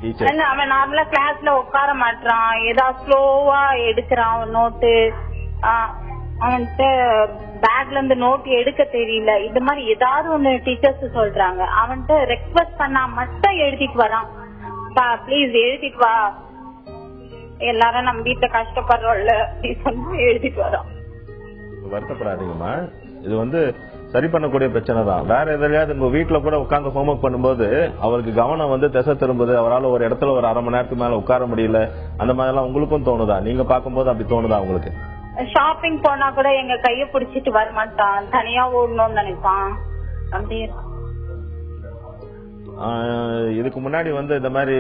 டீச்சர்? அவன் நார்மலா கிளாஸ்ல உட்கார மாட்டான், ஏதாவது ஸ்லோவா எடுக்கிறான் நோட்டு, அவன்கிட்ட பேக்ல இருந்து நோட் எடுக்க தெரியல, இந்த மாதிரி ஏதாவது ஒண்ணு டீச்சர்ஸ் சொல்றாங்க. அவன்கிட்ட ரெக்வெஸ்ட் பண்ணா மட்டும் எழுதிட்டு வரான். பிளீஸ் எழுதிட்டு வா, எல்லாரும் நம்ம வீட்டுல கஷ்டப்படுறோம்ல அப்படின்னு சொல்லி எழுதிட்டு வரான். வருத்தப்படாதீங்கம்மா, இது சரி பண்ணக்கூடிய பிரச்சனை தான். வேற எதுலயாவது உங்க வீட்டுல கூட உட்கார்ந்து ஹோம்ஒர்க் பண்ணும்போது அவருக்கு கவனம் திசை திரும்புது, அவரால் ஒரு இடத்துல ஒரு அரை மணி நேரத்துக்கு மேல உட்கார முடியல, அந்த மாதிரி எல்லாம் உங்களுக்கும் தோணுதா? நீங்க பாக்கும்போது அப்படி தோணுதா உங்களுக்கு? ஷாப்பிங் போனா கூட எங்க கைய பிடிச்சிட்டு வர மாட்டான், தனியா ஓடணும்னு நினைப்பான். அப்படியே இதுக்கு முன்னாடி இந்த மாதிரி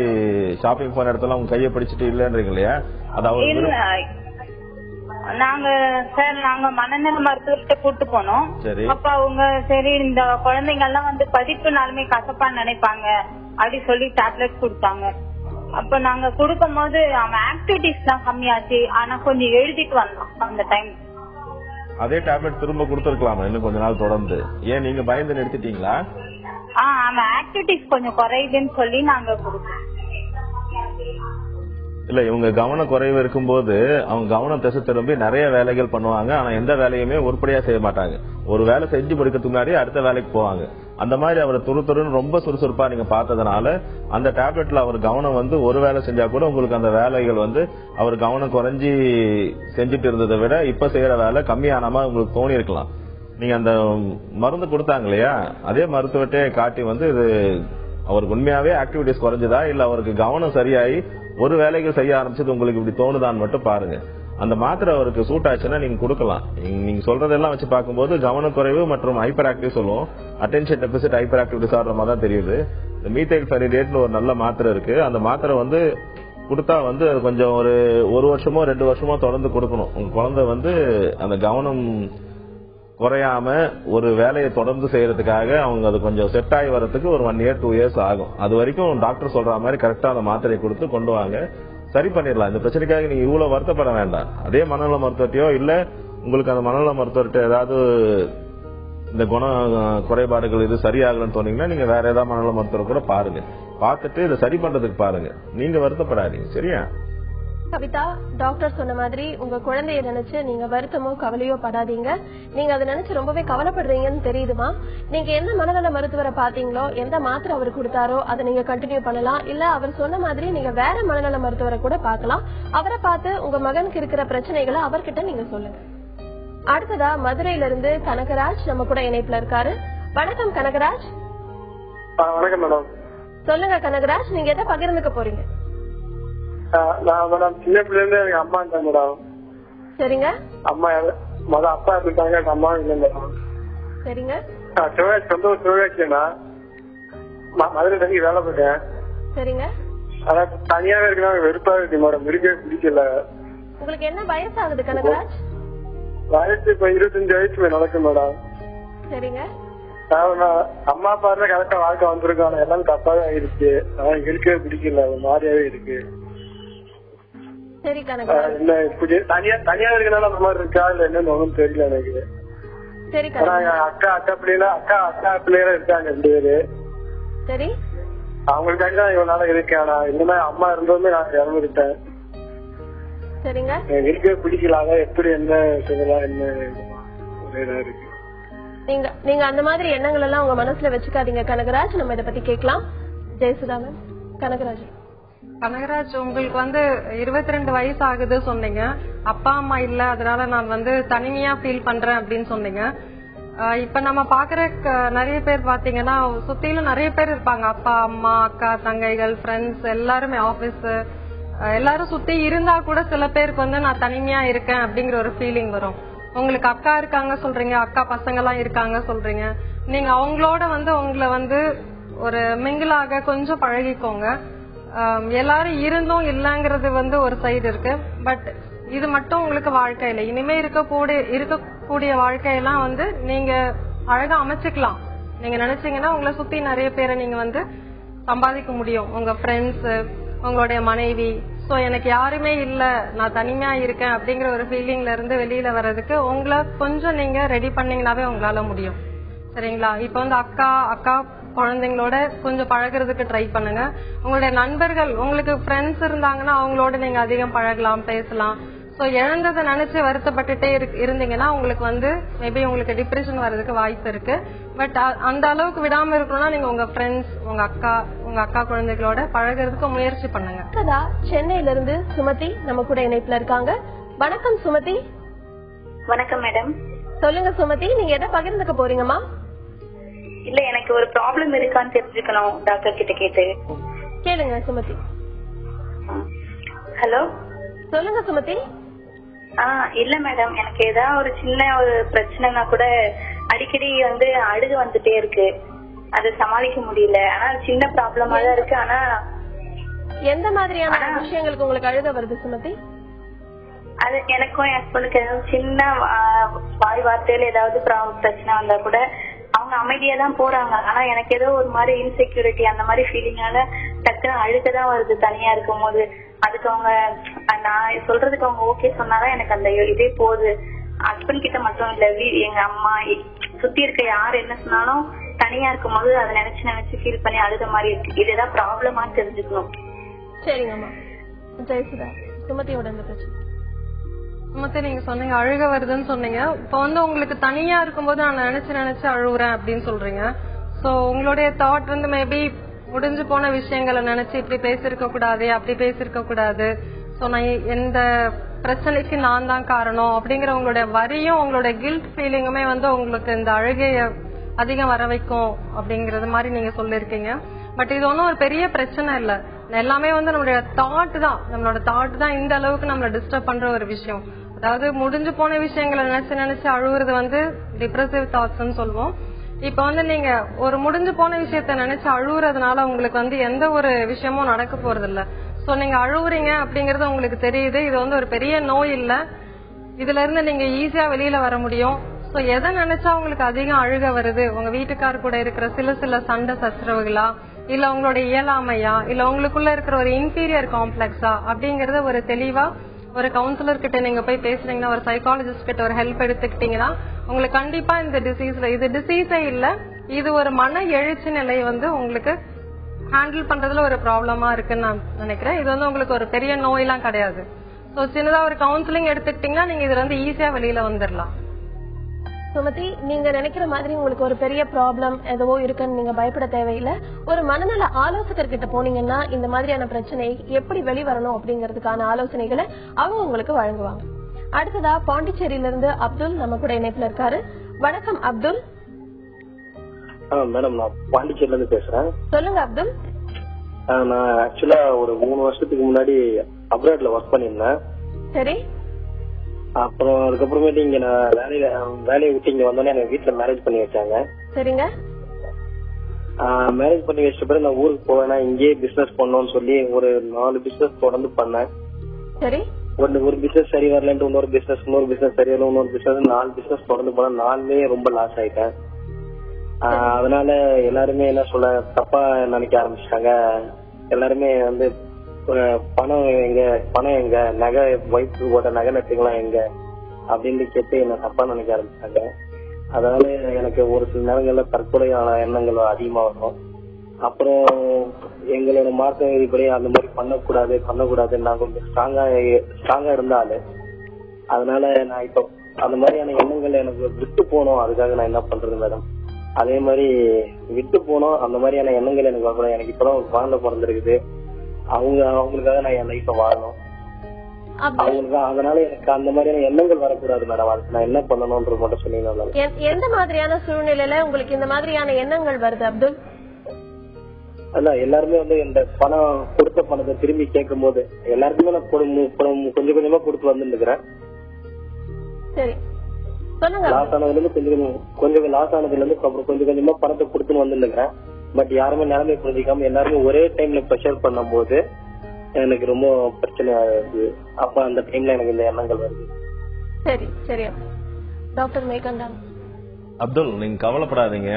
ஷாப்பிங் போன இடத்துல அவங்க கைய பிடிச்சிட்டு இல்லன்றீங்க இல்லையா? நாங்க மனநல மருத்துவர்கிட்ட கூட்டு போனோம். அப்ப அவங்க சரி இந்த குழந்தைங்க எல்லாம் படிப்புனாலுமே கசப்பான்னு நினைப்பாங்க அப்படி சொல்லி டேப்லெட் கொடுத்தாங்க. அப்ப நாங்க கொடுக்கும் போது அவன் ஆக்டிவிட்டிஸ் தான் கம்மியாச்சு, ஆனா கொஞ்சம் எழுதிட்டு வந்தான் அந்த டைம். அதே டேப்லெட் திரும்ப கொடுத்துருக்கலாமா இன்னும் கொஞ்ச நாள் தொடர்ந்து? ஏன் நீங்க பயந்து நிறுத்திட்டீங்களா? அவன் ஆக்டிவிட்டிஸ் கொஞ்சம் குறையுதுன்னு சொல்லி நாங்க கொடுத்தோம். இல்ல இவங்க கவன குறைவு இருக்கும்போது அவங்க கவனம் திசை திரும்பி நிறைய வேலைகள் பண்ணுவாங்க. ஆனா எந்த வேலையுமே உருப்படியா செய்ய மாட்டாங்க. ஒரு வேலை செஞ்சு முடிக்கிறதுக்கு முன்னாடி அடுத்த வேலைக்கு போவாங்க. அந்த மாதிரி அவர் துருத்துருன்னு ரொம்ப சுறுசுறுப்பா நீங்க பார்த்ததுனால அந்த டேப்லெட்ல அவர் கவனம் வந்து ஒரு வேலை செஞ்சா கூட உங்களுக்கு அந்த வேலைகள் வந்து அவர் கவனம் குறைஞ்சி செஞ்சுட்டு இருந்ததை விட இப்ப செய்யற வேலை கம்மியானமா உங்களுக்கு தோணி இருக்கலாம். நீங்க அந்த மருந்து கொடுத்தாங்க இல்லையா, அதே மருத்துவத்தையே காட்டி வந்து இது அவருக்கு உண்மையாவே ஆக்டிவிட்டிஸ் குறைஞ்சதா இல்ல அவருக்கு கவனம் சரியாயி ஒரு வேலைகள் செய்ய ஆரம்பிச்சது உங்களுக்கு இப்படி தோணுதான்னு மட்டும் பாருங்க. அந்த மாத்திரை அவருக்கு சூட் ஆச்சுன்னா நீங்க கொடுக்கலாம். நீங்க சொல்றதெல்லாம் வச்சு பார்க்கும்போது கவனக்குறைவு மற்றும் ஹைப்பர் ஆக்டிவ் சொல்லுவோம், attention deficit hyper active disorder மாதிரி தான் தெரியுது. இந்த மீத்தைல் ஃபெரிடேட்னு ஒரு நல்ல மாத்திரை இருக்கு. அந்த மாத்திரை வந்து கொடுத்தா வந்து கொஞ்சம் ஒரு வருஷமோ 2 வருஷமோ தொடர்ந்து கொடுக்கணும். உங்க குழந்தை வந்து அந்த கவனம் குறையாம ஒரு வேலையை தொடர்ந்து செய்யறதுக்காக அவங்க அது கொஞ்சம் செட் ஆகி வரதுக்கு ஒரு 1 year 2 years ஆகும். அது வரைக்கும் டாக்டர் சொல்ற மாதிரி கரெக்டா அந்த மாத்திரையை கொடுத்து கொண்டு வாங்க, சரி பண்ணிடலாம். இந்த பிரச்சனைக்காக நீங்க இவ்வளவு வருத்தப்பட வேண்டாம். அதே மனநல மருத்துவத்தையோ இல்ல உங்களுக்கு அந்த மனநல மருத்துவர்கிட்ட ஏதாவது இந்த குண குறைபாடுகள் இது சரியாகலன்னு சொன்னீங்கன்னா நீங்க வேற ஏதாவது மனநல மருத்துவர் கூட பாருங்க. பார்த்துட்டு இதை சரி பண்றதுக்கு பாருங்க. நீங்க வருத்தப்படாதீங்க. சரியா கவிதா? டாக்டர் சொன்ன மாதிரி உங்க குழந்தைய நினைச்சு நீங்க வருத்தமோ கவலையோ படாதீங்க. நீங்க அதை நினைச்சு ரொம்பவே கவலைப்படுறீங்கன்னு தெரியுதுமா. நீங்க எந்த மனநல மருத்துவரை பாத்தீங்களோ, எந்த மாத்திரை அவர் கொடுத்தாரோ அதை நீங்க கண்டினியூ பண்ணலாம். இல்ல அவர் சொன்ன மாதிரி நீங்க வேற மனநல மருத்துவரை கூட பாக்கலாம். அவரை பார்த்து உங்க மகனுக்கு இருக்கிற பிரச்சனைகளை அவர்கிட்ட நீங்க சொல்லுங்க. அடுத்ததா மதுரையில இருந்து கனகராஜ் நம்ம கூட இணைப்புல இருக்காரு. வணக்கம் கனகராஜ். வணக்கம் மேடம். சொல்லுங்க கனகராஜ், நீங்க எதை பகிர்ந்துக்க போறீங்க? நான் மேடம் சின்ன பிள்ளைல இருந்து எனக்கு அம்மா இருந்தா மேடம். சரிங்க. அம்மா அப்பா இருக்காங்க, எனக்கு அம்மா இல்லை மேடம். சரிங்க. சொந்த சிவகாட்சியா மதுரை தங்கி வேலை போட்டேன். சரிங்க. அதான் தனியாவே இருக்கலாம், வெறுப்பா இருக்கு மேடம், இருக்கவே பிடிக்கல. உங்களுக்கு என்ன வயசு ஆகுது கனகராஜ்? வயசு இப்ப 25 வயசு நடக்கும் மேடம். சரிங்க. அம்மா அப்பா இருந்தா கரெக்டா வாழ்க்கை வந்திருக்காங்க, எல்லாம் தப்பாவே ஆயிடுச்சு. ஆனா இருக்கவே பிடிக்கல, ஒரு மாதிரியாவே இருக்கு. சரி கனகராஜ். என்ன தனியா இருக்கனால அந்த மாதிரி இருக்கா இல்ல என்னன்னு ஒன்றும் தெரியல எனக்கு. சரி அக்கா பிள்ளைகளா இருக்காங்க 2 பேரு. சரி. அவங்களுக்காக தான் இவ்வளவு நாளா இருக்கேன். ஆனா இனிமே அம்மா இருந்தோமே நான் இறந்துட்டேன். சரிங்க. எனக்கு இருக்கவே பிடிக்கல. அதான் எப்படி என்ன சொல்லலாம், என்ன இருக்கு. நீங்க அந்த மாதிரி எண்ணங்கள் எல்லாம் உங்க மனசுல வச்சுக்காதீங்க கனகராஜ். நம்ம இதை பத்தி கேட்கலாம். ஜெயசுதாமன். கனகராஜ். கனகராஜ், உங்களுக்கு வந்து 22 வயசு ஆகுது சொன்னீங்க. அப்பா அம்மா இல்ல, அதனால நான் வந்து தனிமையா ஃபீல் பண்றேன் அப்படின்னு சொன்னீங்க. இப்ப நம்ம பாக்குற நிறைய பேர் பாத்தீங்கன்னா சுத்திலும் நிறைய பேர் இருப்பாங்க. அப்பா அம்மா அக்கா தங்கைகள் ஃப்ரெண்ட்ஸ் எல்லாருமே ஆபீஸ் எல்லாரும் சுத்தி இருந்தா கூட சில பேருக்கு வந்து நான் தனிமையா இருக்கேன் அப்படிங்கிற ஒரு ஃபீலிங் வரும். உங்களுக்கு அக்கா இருக்காங்க சொல்றீங்க, அக்கா பசங்க எல்லாம் இருக்காங்க சொல்றீங்க. நீங்க அவங்களோட வந்து உங்களை வந்து ஒரு மிங்கிளாக கொஞ்சம் பழகிக்கோங்க. எல்லாரும் இருந்தும் இல்லங்கிறது வந்து ஒரு சைடு இருக்கு. பட் இது மட்டும் உங்களுக்கு வாழ்க்கை இல்லை. இனிமே இருக்கக்கூடிய வாழ்க்கையெல்லாம் வந்து நீங்க அழகா அமைச்சுக்கலாம். நீங்க நினைச்சீங்கன்னா உங்களை சுத்தி நிறைய பேரை நீங்க வந்து சம்பாதிக்க முடியும். உங்க ஃப்ரெண்ட்ஸ், உங்களுடைய மனைவி. சோ எனக்கு யாருமே இல்ல, நான் தனிமையா இருக்கேன் அப்படிங்கிற ஒரு ஃபீலிங்ல இருந்து வெளியில வர்றதுக்கு உங்களை கொஞ்சம் நீங்க ரெடி பண்ணீங்கன்னாவே உங்களால முடியும். சரிங்களா? இப்ப வந்து அக்கா குழந்தைங்களோட கொஞ்சம் பழகிறதுக்கு ட்ரை பண்ணுங்க. உங்களுடைய நண்பர்கள், உங்களுக்கு ஃப்ரெண்ட்ஸ் இருந்தாங்கன்னா அவங்களோட நீங்க அதிகம் பழகலாம், பேசலாம். சோ இழந்ததை நினைச்சு வருத்தப்பட்டுட்டே இருந்தீங்கன்னா உங்களுக்கு வந்து மேபி உங்களுக்கு டிப்ரெஷன் வர்றதுக்கு வாய்ப்பு இருக்கு. பட் அந்த அளவுக்கு விடாம இருக்கணும்னா நீங்க உங்க ஃப்ரெண்ட்ஸ், உங்க அக்கா குழந்தைகளோட பழகிறதுக்கு முயற்சி பண்ணுங்க. சென்னையில இருந்து சுமதி நம்ம கூட இணைப்புல இருக்காங்க. வணக்கம் சுமதி. வணக்கம் மேடம். சொல்லுங்க சுமதி, நீங்க எதை பகிர்ந்துக்க போறீங்கம்மா? இல்ல, எனக்கு ஒரு ப்ராப்ளம் இருக்கான்னு தெரிஞ்சுக்கணும், டாக்டர் கிட்ட கேட்டு. கேளுங்க சுமதி. ஹலோ, சொல்லுங்க சுமதி. இல்ல மேடம், எனக்கு ஏதாவது ஒரு சின்ன ஒரு பிரச்சனைனா கூட அடிக்கடி வந்து அழுகு வந்துட்டே இருக்கு. அதை சமாளிக்க முடியல. ஆனா சின்ன ப்ராப்ளமா தான் இருக்கு. ஆனா எந்த மாதிரியான விஷயங்களுக்கு உங்களுக்கு அழுக வருது சுமதி? அது எனக்கும் என் ஹஸ்பண்டுக்கு சின்ன வாய் வார்த்தையில ஏதாவது பிரச்சனை வந்தா கூட அவங்க அமைதியா தான் போறாங்க. ஆனா எனக்கு ஏதோ ஒரு மாதிரி இன்செக்யூரிட்டி அந்த மாதிரி ஃபீலிங்னால டக்குன்னு அழுகதான் வருது தனியா இருக்கும் போது. அதுக்கு அவங்க நான் சொல்றதுக்கு அவங்க ஓகே சொன்னாதான் எனக்கு அந்த இதே போகுது. ஹஸ்பண்ட் கிட்ட மட்டும் இல்ல, எங்க அம்மா சுத்தி இருக்க யாரு என்ன சொன்னாலும் தனியா இருக்கும் போது அதை நினைச்சு ஃபீல் பண்ணி அழுத மாதிரி இருக்கு. இதுதான் ப்ராப்ளமான்னு தெரிஞ்சுக்கணும். சரிங்கம்மா. ஜெயசுதா, சுமதியோட இந்த பிரச்சனை. சுமதி, நீங்க சொன்னீங்க அழுக வருதுன்னு சொன்னீங்க. இப்ப உங்களுக்கு தனியா இருக்கும்போது நான் நினைச்சு அழுகுறேன் அப்படின்னு சொல்றீங்க. சோ உங்களுடைய தாட் மேபி முடிஞ்சு போன விஷயங்களை நினைச்சு இப்படி பேசிருக்க கூடாது, அப்படி பேசிருக்க கூடாது, சோ நான் எந்த பிரச்சனைக்கு நான் தான் காரணம் அப்படிங்கிற உங்களுடைய வரியும் உங்களுடைய கில்ட் ஃபீலிங்குமே உங்களுக்கு இந்த அழுகைய அதிகம் வர வைக்கும் அப்படிங்கறது மாதிரி நீங்க சொல்லிருக்கீங்க. பட் இது ஒன்னும் ஒரு பெரிய பிரச்சனை இல்ல. எல்லாமே நம்மளுடைய தாட் தான். நம்மளோட தாட் தான் இந்த அளவுக்கு நம்மள டிஸ்டர்ப் பண்ற ஒரு விஷயம். அதாவது முடிஞ்சு போன விஷயங்களை நினைச்சு அழுகுறது டிப்ரெசிவ் தாட்ஸ்ன்னு சொல்லுவோம். இப்ப நீங்க ஒரு முடிஞ்சு போன விஷயத்த நினைச்சு அழுகுறதுனால உங்களுக்கு எந்த ஒரு விஷயமும் நடக்க போறது இல்ல. சோ நீங்க அழுகுறீங்க அப்படிங்கறது உங்களுக்கு தெரியுது. இது ஒரு பெரிய நோய் இல்ல. இதுல இருந்து நீங்க ஈஸியா வெளியில வர முடியும். சோ எதை நினைச்சா உங்களுக்கு அதிகம் அழுக வருது? உங்க வீட்டுக்கார கூட இருக்கிற சில சண்டை சச்சரவுகளா, இல்ல உங்களுடைய இயலாமையா, இல்ல உங்களுக்குள்ள இருக்கிற ஒரு இன்ஃபீரியர் காம்ப்ளெக்ஸா அப்படிங்கறத ஒரு தெளிவா ஒரு கவுன்சிலர் கிட்ட நீங்க போய் பேசுறீங்கன்னா, ஒரு சைக்காலஜிஸ்ட் கிட்ட ஒரு ஹெல்ப் எடுத்துக்கிட்டீங்கன்னா உங்களுக்கு கண்டிப்பா இந்த டிசீஸ்ல, இது டிசீஸே இல்ல, இது ஒரு மன எழுச்சி நிலை உங்களுக்கு ஹேண்டில் பண்றதுல ஒரு ப்ராப்ளமா இருக்குன்னு நான் நினைக்கிறேன். இது உங்களுக்கு ஒரு பெரிய நோயெல்லாம் கிடையாது. சோ சின்னதா ஒரு கவுன்சிலிங் எடுத்துக்கிட்டீங்கன்னா நீங்க இதுல ஈஸியா வெளியில வந்துடலாம். சுமதி, நீங்க நினைக்கிற மாதிரி உங்களுக்கு ஒரு பெரிய ப்ராப்ளம் எதுவோ இருக்குன்னு நீங்க பயப்பட தேவையில்லை. ஒரு மனநல ஆலோசகர் கிட்ட போனீங்கன்னா இந்த மாதிரியான பிரச்சனை எப்படி வெளிவரணும் அப்படிங்கறதுக்கான ஆலோசனைகளை அவங்க உங்களுக்கு வழங்குவாங்க. அடுத்ததா பாண்டிச்சேரியில இருந்து அப்துல் நம்ம கூட இணைப்புல இருக்காரு. வணக்கம் அப்துல். மேடம், நான் பாண்டிச்சேரியில இருந்து பேசுறேன். சொல்லுங்க அப்துல். நான் ஆக்சுவலா ஒரு 3 வருஷத்துக்கு முன்னாடி அப்ராட்ல ஒர்க் பண்ணிருந்தேன். சரி. அப்புறம் அதுக்கப்புறமேட்டு இங்க நான் வேலையை விட்டு இங்க வந்தோடனே எனக்கு வீட்டுல மேரேஜ் பண்ணி வச்சாங்க. சரிங்க. மேரேஜ் பண்ணி வச்ச பிறகு நான் ஊருக்கு போவேன்னா இங்கேயே பிசினஸ் பண்ணணும்னு சொல்லி ஒரு 4 பிசினஸ் தொடர்ந்து பண்ணேன். சரி. ஒரு பிசினஸ் சரி வரலன்ட்டு இன்னொரு பிசினஸ் சரி வரல, இன்னொரு பிசினஸ் 4 பிசினஸ் தொடர்ந்து போனா 4மே ரொம்ப லாஸ் ஆயிட்டேன். அதனால எல்லாருமே என்ன சொல்ல தப்பா நினைக்க ஆரம்பிச்சிட்டாங்க. எல்லாருமே பணம் எங்க நகை, ஒய்ஃபோட நகை நட்டுங்களாம் எங்க அப்படின்னு கேட்டு என்ன தப்பா நினைக்க ஆரம்பிச்சாங்க. அதனால எனக்கு ஒரு சில நேரங்கள்ல தற்கொலையான எண்ணங்கள் அதிகமா வரும். அப்புறம் எங்களோட மார்க்க விதிப்படி அந்த மாதிரி பண்ணக்கூடாது நான் கொஞ்சம் ஸ்ட்ராங்கா இருந்தாலு. அதனால நான் இப்ப அந்த மாதிரியான எண்ணங்கள் எனக்கு விட்டு போனோம். அதுக்காக நான் என்ன பண்றது மேடம்? அதே மாதிரி விட்டு போனோம் அந்த மாதிரியான எண்ணங்கள் எனக்கு வரக்கூடாது. எனக்கு இப்பதான் ஒரு குழந்தை பிறந்திருக்குது. அவங்களுக்காக நான் என் லைஃப வாழணும். அதனால எனக்கு அந்த மாதிரியான எண்ணங்கள் வரக்கூடாது மேடம். அதுக்கு நான் என்ன பண்ணணும்ன்றது மட்டும் சொன்னீங்கன்னா. எந்த மாதிரியான சூழ்நிலையில உங்களுக்கு இந்த மாதிரியான எண்ணங்கள் வருது அப்துல்? அதான் எல்லாருமே இந்த பணம் கொடுத்த பணத்தை திரும்பி கேட்கும் போது எல்லாருக்குமே நான் கொஞ்சம் கொஞ்சமா கொடுத்து வந்துருக்கிறேன். சரி, லாஸ் ஆனதுல இருந்து கொஞ்சம் லாஸ் ஆனதுல இருந்து அப்புறம் கொஞ்சம் கொஞ்சமா பணத்தை கொடுத்துன்னு வந்துருக்கிறேன். பட் யாருமே நிலைமை புரிஞ்சிக்காம எல்லாருமே ஒரே டைம்ல ப்ரெஷர் பண்ணும் போது எனக்கு ரொம்ப பிரச்சனை ஆகுது. அப்ப அந்த டைம்ல எனக்கு இந்த எண்ணங்கள் வருது. சரி சரி டாக்டர் மேகண்டான். அப்துல், நீங்க கவலைப்படாதீங்க.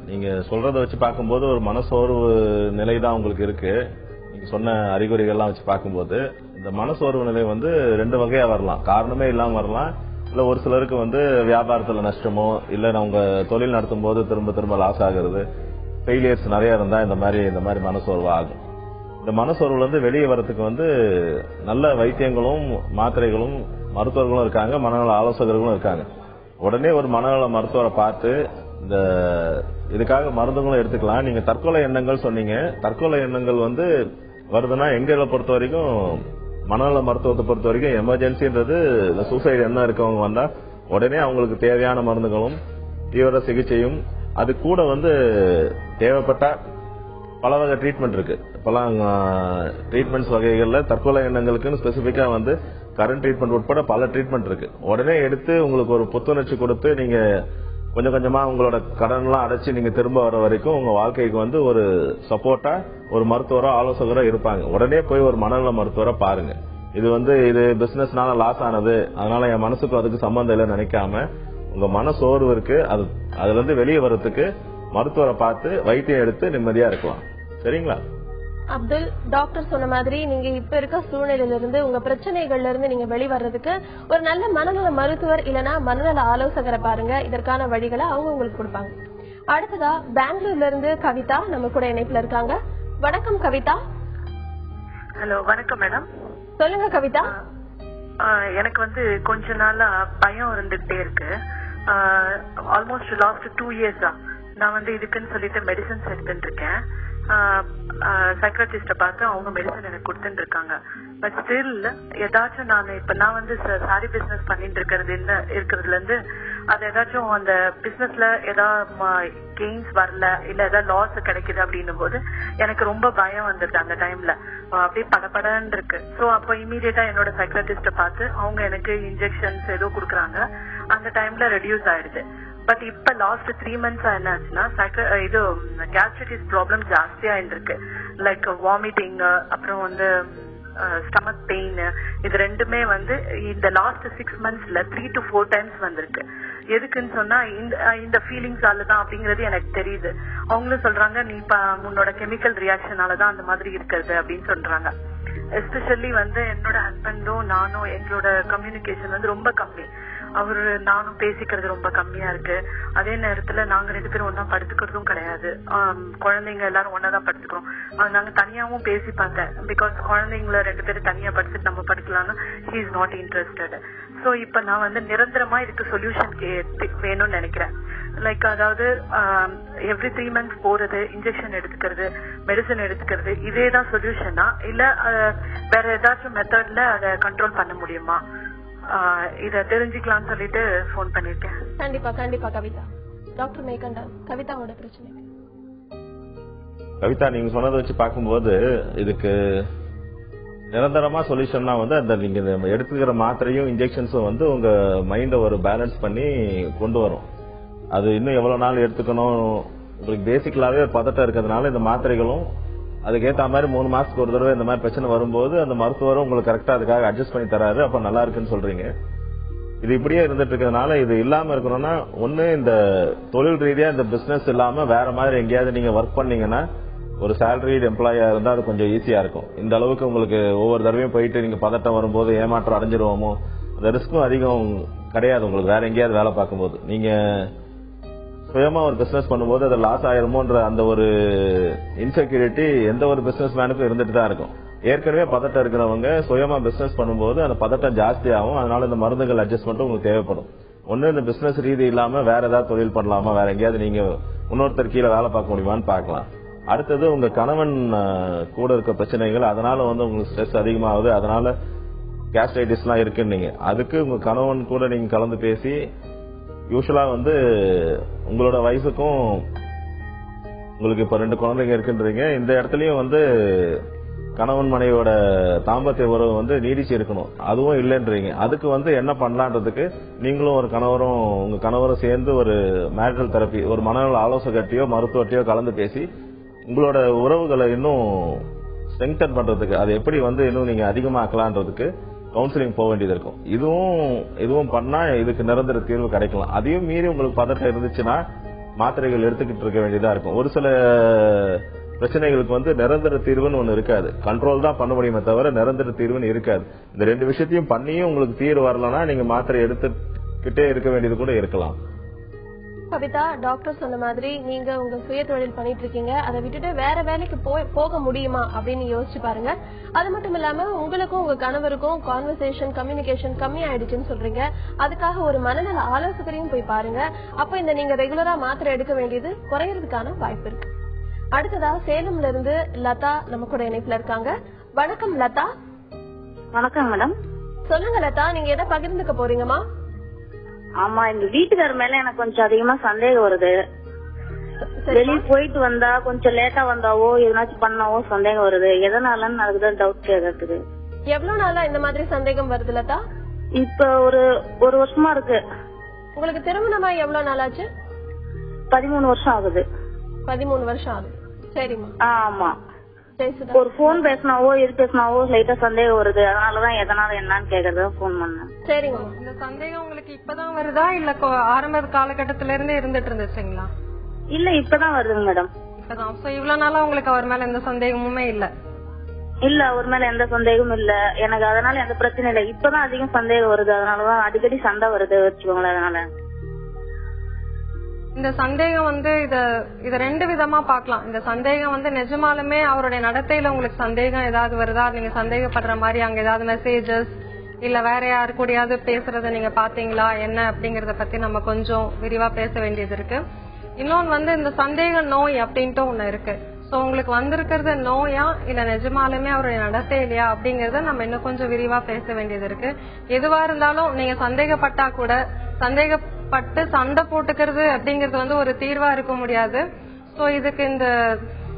நீங்க சொல்றத வச்சு பார்க்கும்போது ஒரு மனசோர்வு நிலைதான் உங்களுக்கு இருக்கு. நீங்க சொன்ன அறிகுறிகள்லாம் வச்சு பார்க்கும்போது இந்த மனசோர்வு நிலை 2 வகையா வரலாம். காரணமே இல்லாம வரலாம். இல்ல ஒரு சிலருக்கு வியாபாரத்துல நஷ்டமோ, இல்ல உங்க தொழில் நடத்தும் போது திரும்ப லாஸ் ஆகுறது, ஃபெயிலியர்ஸ் நிறைய இருந்தா இந்த மாதிரி மனசோர்வு ஆகும். இந்த மனசோர்வுல வெளியே வரதுக்கு நல்ல வைத்தியங்களும் மாத்திரைகளும் மருத்துவர்களும் இருக்காங்க, மனநல ஆலோசகர்களும் இருக்காங்க. உடனே ஒரு மனநல மருத்துவரை பார்த்து இதுக்காக மருந்துகளும் எடுத்துக்கலாம். நீங்க தற்கொலை எண்ணங்கள் சொன்னீங்க. தற்கொலை எண்ணங்கள் வருதுன்னா எங்களை பொறுத்த வரைக்கும், மனநல மருத்துவத்தை பொறுத்த வரைக்கும் எமர்ஜென்சின்றது சூசைடு எண்ணம் இருக்கவங்க வந்தா உடனே அவங்களுக்கு தேவையான மருந்துகளும் தீவிர சிகிச்சையும், அது கூட தேவைப்பட்ட பல வகை ட்ரீட்மெண்ட் இருக்கு. இப்பெல்லாம் ட்ரீட்மெண்ட்ஸ் வகைகள்ல தற்கொலை எண்ணங்களுக்குன்னு ஸ்பெசிபிக்கா கரண்ட் ட்ரீட்மெண்ட் உட்பட பல ட்ரீட்மெண்ட் இருக்கு. உடனே எடுத்து உங்களுக்கு ஒரு புத்துணர்ச்சி கொடுத்து நீங்க கொஞ்சம் கொஞ்சமா உங்களோட கடன் எல்லாம் அடைச்சு நீங்க திரும்ப வர வரைக்கும் உங்க வாழ்க்கைக்கு ஒரு சப்போர்ட்டா ஒரு மருத்துவரோ ஆலோசகரோ இருப்பாங்க. உடனே போய் ஒரு மனநல மருத்துவரை பாருங்க. இது பிசினஸ்னால லாஸ் ஆனது, அதனால என் மனசுக்கு அதுக்கு சம்பந்தம் இல்லை நினைக்காம, உங்க மன சோர்வு இருக்கு, அதுல வெளியே வர்றதுக்கு மருத்துவரை பார்த்து வைத்தியம் எடுத்து நிம்மதியா இருக்கலாம். சரிங்களா அப்துல்? டாக்டர் சொன்ன மாதிரி நீங்க இப்ப இருக்க சூழ்நிலையில இருந்து உங்க பிரச்சனைகள்ல இருந்து நீங்க வெளிவரதுக்கு ஒரு நல்ல மனநல மருத்துவர் இல்லனா மனநல ஆலோசகரை பாருங்க. இதற்கான வழிகளை அவங்க உங்களுக்கு கொடுப்பாங்க. அடுத்ததா பெங்களூர்ல இருந்து கவிதா நம்ம கூட இணைப்புல இருக்காங்க. வணக்கம் கவிதா. ஹலோ, வணக்கம் மேடம். சொல்லுங்க கவிதா. எனக்கு வந்து கொஞ்ச நாளா பயம் இருந்துகிட்டே இருக்கு. ஆல்மோஸ்ட் லாஸ்ட் 2 இயர்ஸா நான் வந்து இதுக்குன்னு சொல்லிட்டு மெடிசன்ஸ் எடுத்துட்டு இருக்கேன். சைக்காட்ரிஸ்ட பார்த்து அவங்க மெடிசன் எனக்கு கொடுத்துட்டு இருக்காங்க. பட் ஸ்டில் ஏதாச்சும் நான் வந்து சாரி பிசினஸ் பண்ணிட்டு இருக்கிறதுல இருந்து அது ஏதாச்சும் அந்த பிசினஸ்ல ஏதாவது கெயின்ஸ் வரல இல்ல ஏதாவது லாஸ் கிடைக்குது அப்படின்னும் போது எனக்கு ரொம்ப பயம் வந்துருது. அந்த டைம்ல அப்படியே படபடன்னு இருக்கு. சோ அப்போ இமீடியட்டா என்னோட சைக்காட்ரிஸ்ட பார்த்து அவங்க எனக்கு இன்ஜெக்ஷன்ஸ் ஏதோ குடுக்குறாங்க. அந்த டைம்ல ரெடியூஸ் ஆயிடுது. பட் இப்ப லாஸ்ட் 3 மந்த்ஸா என்ன ஆச்சுன்னா இது கேஸ்ட்ரைட்டிஸ் ப்ராப்ளம் ஜாஸ்தியா இருக்கு. லைக் வாமிட்டிங், அப்புறம் வந்து ஸ்டமக் பெயின், இது ரெண்டுமே வந்து இந்த லாஸ்ட் 6 மந்த்ஸ்ல 3 to 4 டைம்ஸ் வந்திருக்கு. எதுக்குன்னு சொன்னா இந்த ஃபீலிங்ஸால தான் அப்படிங்கறது எனக்கு தெரியுது. அவங்களும் சொல்றாங்க நீ உன்னோட கெமிக்கல் ரியாக்ஷனாலதான் அந்த மாதிரி இருக்கிறது அப்படின்னு சொல்றாங்க. எஸ்பெஷலி வந்து என்னோட ஹஸ்பண்டும் நானும் எங்களோட கம்யூனிகேஷன் வந்து ரொம்ப கம்மி. அவரு நானும் பேசிக்கிறது ரொம்ப கம்மியா இருக்கு. அதே நேரத்துல நாங்க 2 பேரும் ஒன்னா படுத்துக்கிறதும் கிடையாது. குழந்தைங்க எல்லாரும் ஒன்னாதான் படுத்துக்கிறோம். நாங்க தனியாவும் பேசி பார்த்தேன். பிகாஸ் குழந்தைங்கள 2 பேரும் தனியா படுத்துட்டு நம்ம படுக்கலாம்னா he is not interested. So இப்ப நான் வந்து நிரந்தரமா இதுக்கு சொல்யூஷன் வேணும்னு நினைக்கிறேன். லைக் அதாவது எவ்ரி 3 மந்த்ஸ் போறது, இன்ஜெக்ஷன் எடுத்துக்கிறது, மெடிசன் எடுத்துக்கிறது, இதேதான் சொல்யூஷனா இல்ல வேற ஏதாச்சும் மெத்தட்ல அதை கண்ட்ரோல் பண்ண முடியுமா? இத தெரிஞ்சுக்கலாம்னு சொல்லிட்டு போன் பண்ணிருக்கேன். கண்டிப்பா கண்டிப்பா கவிதா. டாக்டர் மேகண்டான், கவிதாவோட பிரச்சனை. கவிதா, நீங்க சொன்னதை வச்சு பார்க்கும்போது இதுக்கு நிரந்தரமா சொல்யூஷன்னா வந்து அந்த நீங்க எடுத்துக்கிற மாத்திரையும் இன்ஜெக்ஷன்ஸும் வந்து உங்க மைண்ட ஒரு பேலன்ஸ் பண்ணி கொண்டு வரும். அது இன்னும் எவ்வளவு நாள் எடுத்துக்கணும், உங்களுக்கு பேசிக்கலாவே பதட்டம் இருக்கிறதுனால இந்த மாத்திரைகளும் அதுக்கேற்ற மாதிரி 3 மாசத்துக்கு ஒரு தடவை இந்த மாதிரி பிரச்சனை வரும்போது அந்த மருத்துவரும் உங்களுக்கு கரெக்டா அதுக்காக அட்ஜஸ்ட் பண்ணி தராரு. அப்ப நல்லா இருக்குன்னு சொல்றீங்க. இது இப்படியே இருந்துட்டு இருக்கிறதுனால இது இல்லாம இருக்கணும்னா ஒண்ணு இந்த தொழில் ரீதியா இந்த பிசினஸ் இல்லாம வேற மாதிரி எங்கேயாவது நீங்க ஒர்க் பண்ணீங்கன்னா ஒரு சேலரிடு எம்ப்ளாயா இருந்தா அது கொஞ்சம் ஈஸியா இருக்கும். இந்த அளவுக்கு உங்களுக்கு ஒவ்வொரு தடவையும் போயிட்டு நீங்க பதட்டம் வரும்போது ஏமாற்றம் அடைஞ்சிருவோமோ அந்த ரிஸ்க்கும் அதிகம் கிடையாது உங்களுக்கு வேற எங்கேயாவது வேலை பார்க்கும்போது. நீங்க சுயமா ஒரு பிசினஸ் பண்ணும்போது அது லாஸ் ஆயிருமோன்ற அந்த ஒரு இன்செக்யூரிட்டி எந்த ஒரு பிசினஸ் மேனுக்கும் இருந்துட்டு தான் இருக்கும். ஏற்கனவே பதட்டம் இருக்கிறவங்க சுயமா பிசினஸ் பண்ணும்போது அந்த பதட்டம் ஜாஸ்தி ஆகும். அதனால இந்த மருந்துகள் அட்ஜஸ்ட்மெண்ட் உங்களுக்கு தேவைப்படும். ஒண்ணு இந்த பிசினஸ் ரீதி இல்லாம வேற ஏதாவது தொழில் பண்ணலாமா, வேற எங்கேயாவது நீங்க இன்னொருத்தர் கீழே வேலை பார்க்க முடியுமான்னு பார்க்கலாம். அடுத்தது உங்க கணவன் கூட இருக்க பிரச்சனைகள், அதனால வந்து உங்களுக்கு ஸ்ட்ரெஸ் அதிகமாகுது, அதனால கேஸ்ட்ரைட்டிஸ் எல்லாம் இருக்குன்னு அதுக்கு உங்க கணவன் கூட நீங்க கலந்து பேசி யூஸ்வலா வந்து உங்களோட வயசுக்கும் உங்களுக்கு இப்ப 2 குழந்தைங்க இருக்குன்றீங்க. இந்த இடத்துலயும் வந்து கணவன் மனைவியோட தாம்பத்திய உறவு வந்து நீடிச்சு இருக்கணும். அதுவும் இல்லைன்றீங்க. அதுக்கு வந்து என்ன பண்ணலான்றதுக்கு நீங்களும் ஒரு கணவரும் உங்க கணவரும் சேர்ந்து ஒரு மேரிட்டல் தெரப்பி, ஒரு மனநல ஆலோசகர்கிட்டயோ மருத்துவர்கிட்டயோ கலந்து பேசி உங்களோட உறவுகளை இன்னும் ஸ்ட்ரெங்தன் பண்றதுக்கு, அதை எப்படி வந்து இன்னும் நீங்க அதிகமாக்கலான்றதுக்கு கவுன்சிலிங் போக வேண்டியது இருக்கும். இதுவும் பண்ணா இதுக்கு நிரந்தர தீர்வு கிடைக்கலாம். அதையும் மீறி உங்களுக்கு பதட்டம் இருந்துச்சுன்னா மாத்திரைகள் எடுத்துக்கிட்டு இருக்க வேண்டியதா இருக்கும். ஒரு சில பிரச்சனைகளுக்கு வந்து நிரந்தர தீர்வுன்னு ஒண்ணு இருக்காது. கண்ட்ரோல் தான் பண்ண முடியுமே தவிர நிரந்தர தீர்வுன்னு இருக்காது. இந்த 2 விஷயத்தையும் பண்ணியும் உங்களுக்கு தீர்வு வரலன்னா நீங்க மாத்திரை எடுத்துக்கிட்டே இருக்க வேண்டியது கூட இருக்கலாம். கவிதா, டாக்டர் சொன்ன மாதிரி நீங்க உங்க சுய தொழில் பண்ணிட்டு இருக்கீங்க. அதை விட்டுட்டு வேற வேலைக்கு போக முடியுமா அப்படின்னு யோசிச்சு பாருங்க. அது மட்டும் இல்லாம உங்களுக்கும் உங்க கணவருக்கும் கான்வர்சேஷன், கம்யூனிகேஷன் கம்மி ஆயிடுச்சுன்னு சொல்றீங்க. அதுக்காக ஒரு மனநல ஆலோசகரையும் போய் பாருங்க. அப்ப இந்த நீங்க ரெகுலரா மாத்திரை எடுக்க வேண்டியது குறையறதுக்கான வாய்ப்பு இருக்கு. அடுத்ததா சேலம்ல இருந்து லதா நம்ம கூட இணைப்புல இருக்காங்க. வணக்கம் லதா. வணக்கம் மேடம். சொல்லுங்க லதா, நீங்க எதை பகிர்ந்துக்க போறீங்கம்மா? ஆமா, எங்க வீட்டுக்கார மேல எனக்கு கொஞ்சம் அதிகமா சந்தேகம் வருது. வெளியே போயிட்டு வந்தா கொஞ்சம் லேட்டா வந்தாவோ எதனாச்சும் பண்ணாவோ சந்தேகம் வருது. எதனாலன்னு அதுக்குதான் டவுட் கேக்குது. எவ்வளவு நாளா இந்த மாதிரி சந்தேகம் வருது லதா? இப்ப ஒரு வருஷமா இருக்கு. உங்களுக்கு திருமணமா எவ்வளவு நாளாச்சு? 13 வருஷம் ஆகுது. 13 வருஷம் ஆகுது. சரிம்மா. ஆமா, ஒரு போன் பேசினாவோ இது பேசினாவோ லைட்டா சந்தேகம் வருது. அதனாலதான் எதனால என்னன்னு கேக்குறதா போன் பண்ணேன். சரிங்க. இந்த சந்தேகம் உங்களுக்கு இப்பதான் வருதா இல்ல ஆரம்ப காலகட்டத்தில இருந்தே இருந்துட்டு இருந்துச்சுங்களா? இல்ல, இப்பதான் வருதுங்க மேடம். இப்பதான். சோ இவ்வளவு நாளா உங்களுக்கு அவர் மேல எந்த சந்தேகமுமே இல்ல? இல்ல, அவர் மேல எந்த சந்தேகமும் இல்ல எனக்கு. அதனால எந்த பிரச்சனை இல்ல. இப்பதான் அதிகம் சந்தேகம் வருது. அதனாலதான் அடிக்கடி சண்டை வருது வச்சுக்கோங்களேன். அதனால இந்த சந்தேகம் வந்து இத 2 விதமா பார்க்கலாம். இந்த சந்தேகம் வந்து நிஜமாலுமே அவருடைய நடத்தையில உங்களுக்கு சந்தேகம் ஏதாவது வருதா, நீங்க சந்தேகப்படுற மாதிரி அங்க ஏதாவது மெசேஜஸ் இல்ல வேற யாரு கூடயாவது பேசுறத நீங்க பாத்தீங்களா என்ன அப்படிங்கறத பத்தி நம்ம கொஞ்சம் விரிவா பேச வேண்டியது இருக்கு. இன்னொன்னு வந்து இந்த சந்தேக நோய் அப்படின்ட்டு ஒண்ணு இருக்கு. சோ உங்களுக்கு வந்திருக்கிறது நோயா இல்ல நிஜமாலுமே அவருடைய நடத்தை இல்லையா அப்படிங்கறத நம்ம இன்னும் கொஞ்சம் விரிவா பேச வேண்டியது இருக்கு. எதுவா இருந்தாலும் நீங்க சந்தேகப்பட்டா கூட சந்தேகப்பட்டு சண்டை போட்டுக்கிறது அப்படிங்கறது வந்து ஒரு தீர்வா இருக்க முடியாது. சோ இதுக்கு இந்த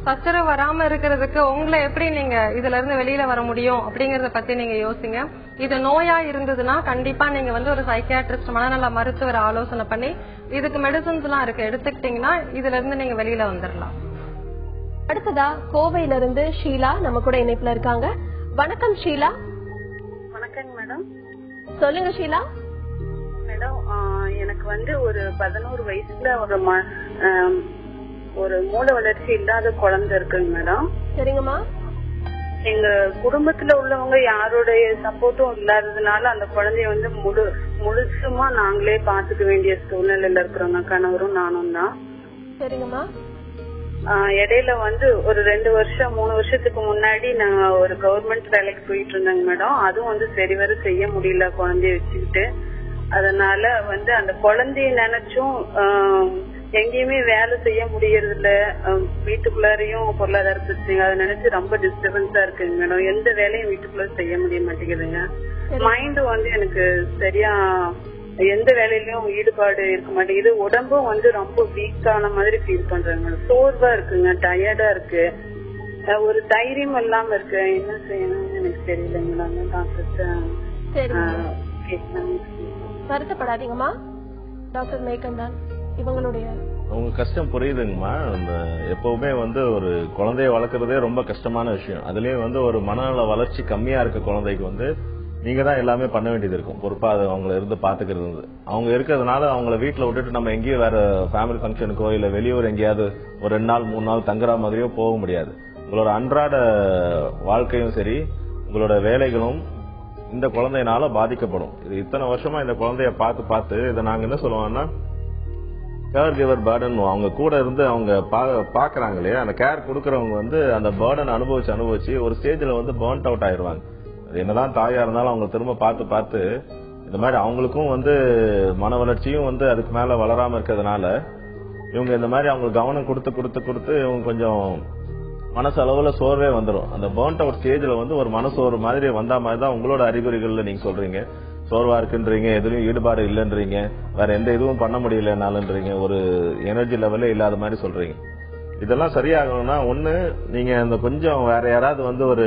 சச்சரவு வராம இருக்கிறதுக்கு உங்களை எப்படி நீங்க இதுல இருந்து வெளியில வர முடியும் அப்படிங்கறத பத்தி நீங்க யோசிங்க. இது நோயா இருந்ததுன்னா கண்டிப்பா நீங்க வந்து ஒரு சைக்கியாட்ரிஸ்ட் மனநல மருத்துவர் ஆலோசனை பண்ணி இதுக்கு மெடிசன்ஸ் எல்லாம் இருக்கு, எடுத்துக்கிட்டீங்கன்னா இதுல இருந்து நீங்க வெளியில வந்துடலாம். அடுத்ததா கோவையில இருந்து ஷீலா நம்ம கூட இணைப்புல இருக்காங்க. வணக்கம் ஷீலா. வணக்கம் மேடம். சொல்லுங்க ஷீலா. மேடம் எனக்கு வந்து ஒரு 11 வயசுல ஒரு மூளை வளர்ச்சி இல்லாத குழந்தை இருக்குங்க மேடம். சரிங்கம்மா. எங்க குடும்பத்துல உள்ளவங்க யாருடைய சப்போர்ட்டும் இல்லாததுனால அந்த குழந்தைய வந்து முழுசுமா நாங்களே பாத்துக்க வேண்டிய சூழ்நிலையில இருக்கிறோங்க, கணவரும் நானும் தான். சரிங்கம்மா. இடையில வந்து ஒரு 2 வருஷம் 3 வருஷத்துக்கு முன்னாடி நான் ஒரு கவர்மெண்ட் வேலைக்கு போயிட்டு இருந்தேங்க மேடம். அதுவும் வந்து சரிவர செய்ய முடியல குழந்தைய வச்சுக்கிட்டு. அதனால வந்து அந்த குழந்தைய நினைச்சும் எங்கேயுமே வேலை செய்ய முடியறது இல்ல. வீட்டுக்குள்ளாரையும் பொருளாதார பிரச்சனைங்க அதை நினைச்சு ரொம்ப டிஸ்டர்பன்ஸா இருக்குங்க மேடம். எந்த வேலையும் வீட்டுக்குள்ள செய்ய முடிய மாட்டேங்குதுங்க. மைண்ட் வந்து எனக்கு சரியா எந்த வேலையிலயும் ஈடுபாடு இருக்க மாட்டேங்குது. உடம்பும் வந்து ரொம்ப வீக்கான மாதிரி ஃபீல் பண்றேங்க. சோர்வா இருக்குங்க, டயர்டா இருக்கு, ஒரு தைரியம் இல்லாம இருக்கு. என்ன செய்யணும்னு எனக்கு தெரியலங்க. டாக்டர் வருத்தப்படாதீங்கம்மா. டாக்டர் மேகந்தான் இவங்களுடைய உங்க கஷ்டம் புரியுதுங்கம்மா. எப்பவுமே வந்து ஒரு குழந்தைய வளர்க்கறதே ரொம்ப கஷ்டமான விஷயம். அதுலயும் வந்து ஒரு மனநல வளர்ச்சி கம்மியா இருக்க குழந்தைக்கு வந்து நீங்க தான் எல்லாமே பண்ண வேண்டியது இருக்கும். பொறுப்பா அவங்களை இருந்து பாத்துக்கிறது. அவங்க இருக்கிறதுனால அவங்கள வீட்டுல விட்டுட்டு நம்ம எங்கேயும் வேற ஃபேமிலி ஃபங்க்ஷனுக்கோ இல்ல வெளியூர் எங்கேயாவது ஒரு 2 நாள் 3 நாள் தங்குற மாதிரியோ போக முடியாது. உங்களோட அன்றாட வாழ்க்கையும் சரி உங்களோட வேலைகளும் இந்த குழந்தையினால பாதிக்கப்படும். இது இத்தனை வருஷமா இந்த குழந்தைய பார்த்து இதை நாங்க என்ன சொல்லுவோம்னா கேர் கிவர் பேர்டன். அவங்க கூட இருந்து அவங்க பாக்குறாங்க இல்லையா, அந்த கேர் கொடுக்கறவங்க வந்து அந்த பேர்டன் அனுபவிச்சு ஒரு ஸ்டேஜ்ல வந்து பர்ன்ட் அவுட் ஆயிருவாங்க. அது என்னதான் தாயா இருந்தாலும் அவங்க திரும்ப பார்த்து இந்த மாதிரி அவங்களுக்கும் வந்து மன வளர்ச்சியும் வந்து அதுக்கு மேல வளராம இருக்கிறதுனால இவங்க இந்த மாதிரி அவங்களுக்கு கவனம் கொடுத்து இவங்க கொஞ்சம் மனசளவுல சோர்வே வந்துடும். அந்த பர்ன்ட் அவுட் ஸ்டேஜ்ல வந்து ஒரு மனசோர்வு மாதிரி வந்தா மாதிரி தான் உங்களோட அறிகுறிகள்ல நீங்க சொல்றீங்க. சோர்வா இருக்குன்றீங்க, எதுலயும் ஈடுபாடு இல்லைன்றீங்க, வேற எந்த இதுவும் பண்ண முடியலனாலுன்றீங்க, ஒரு எனர்ஜி லெவலே இல்லாத மாதிரி சொல்றீங்க. இதெல்லாம் சரியாகணும்னா ஒண்ணு நீங்க அந்த கொஞ்சம் வேற யாராவது வந்து ஒரு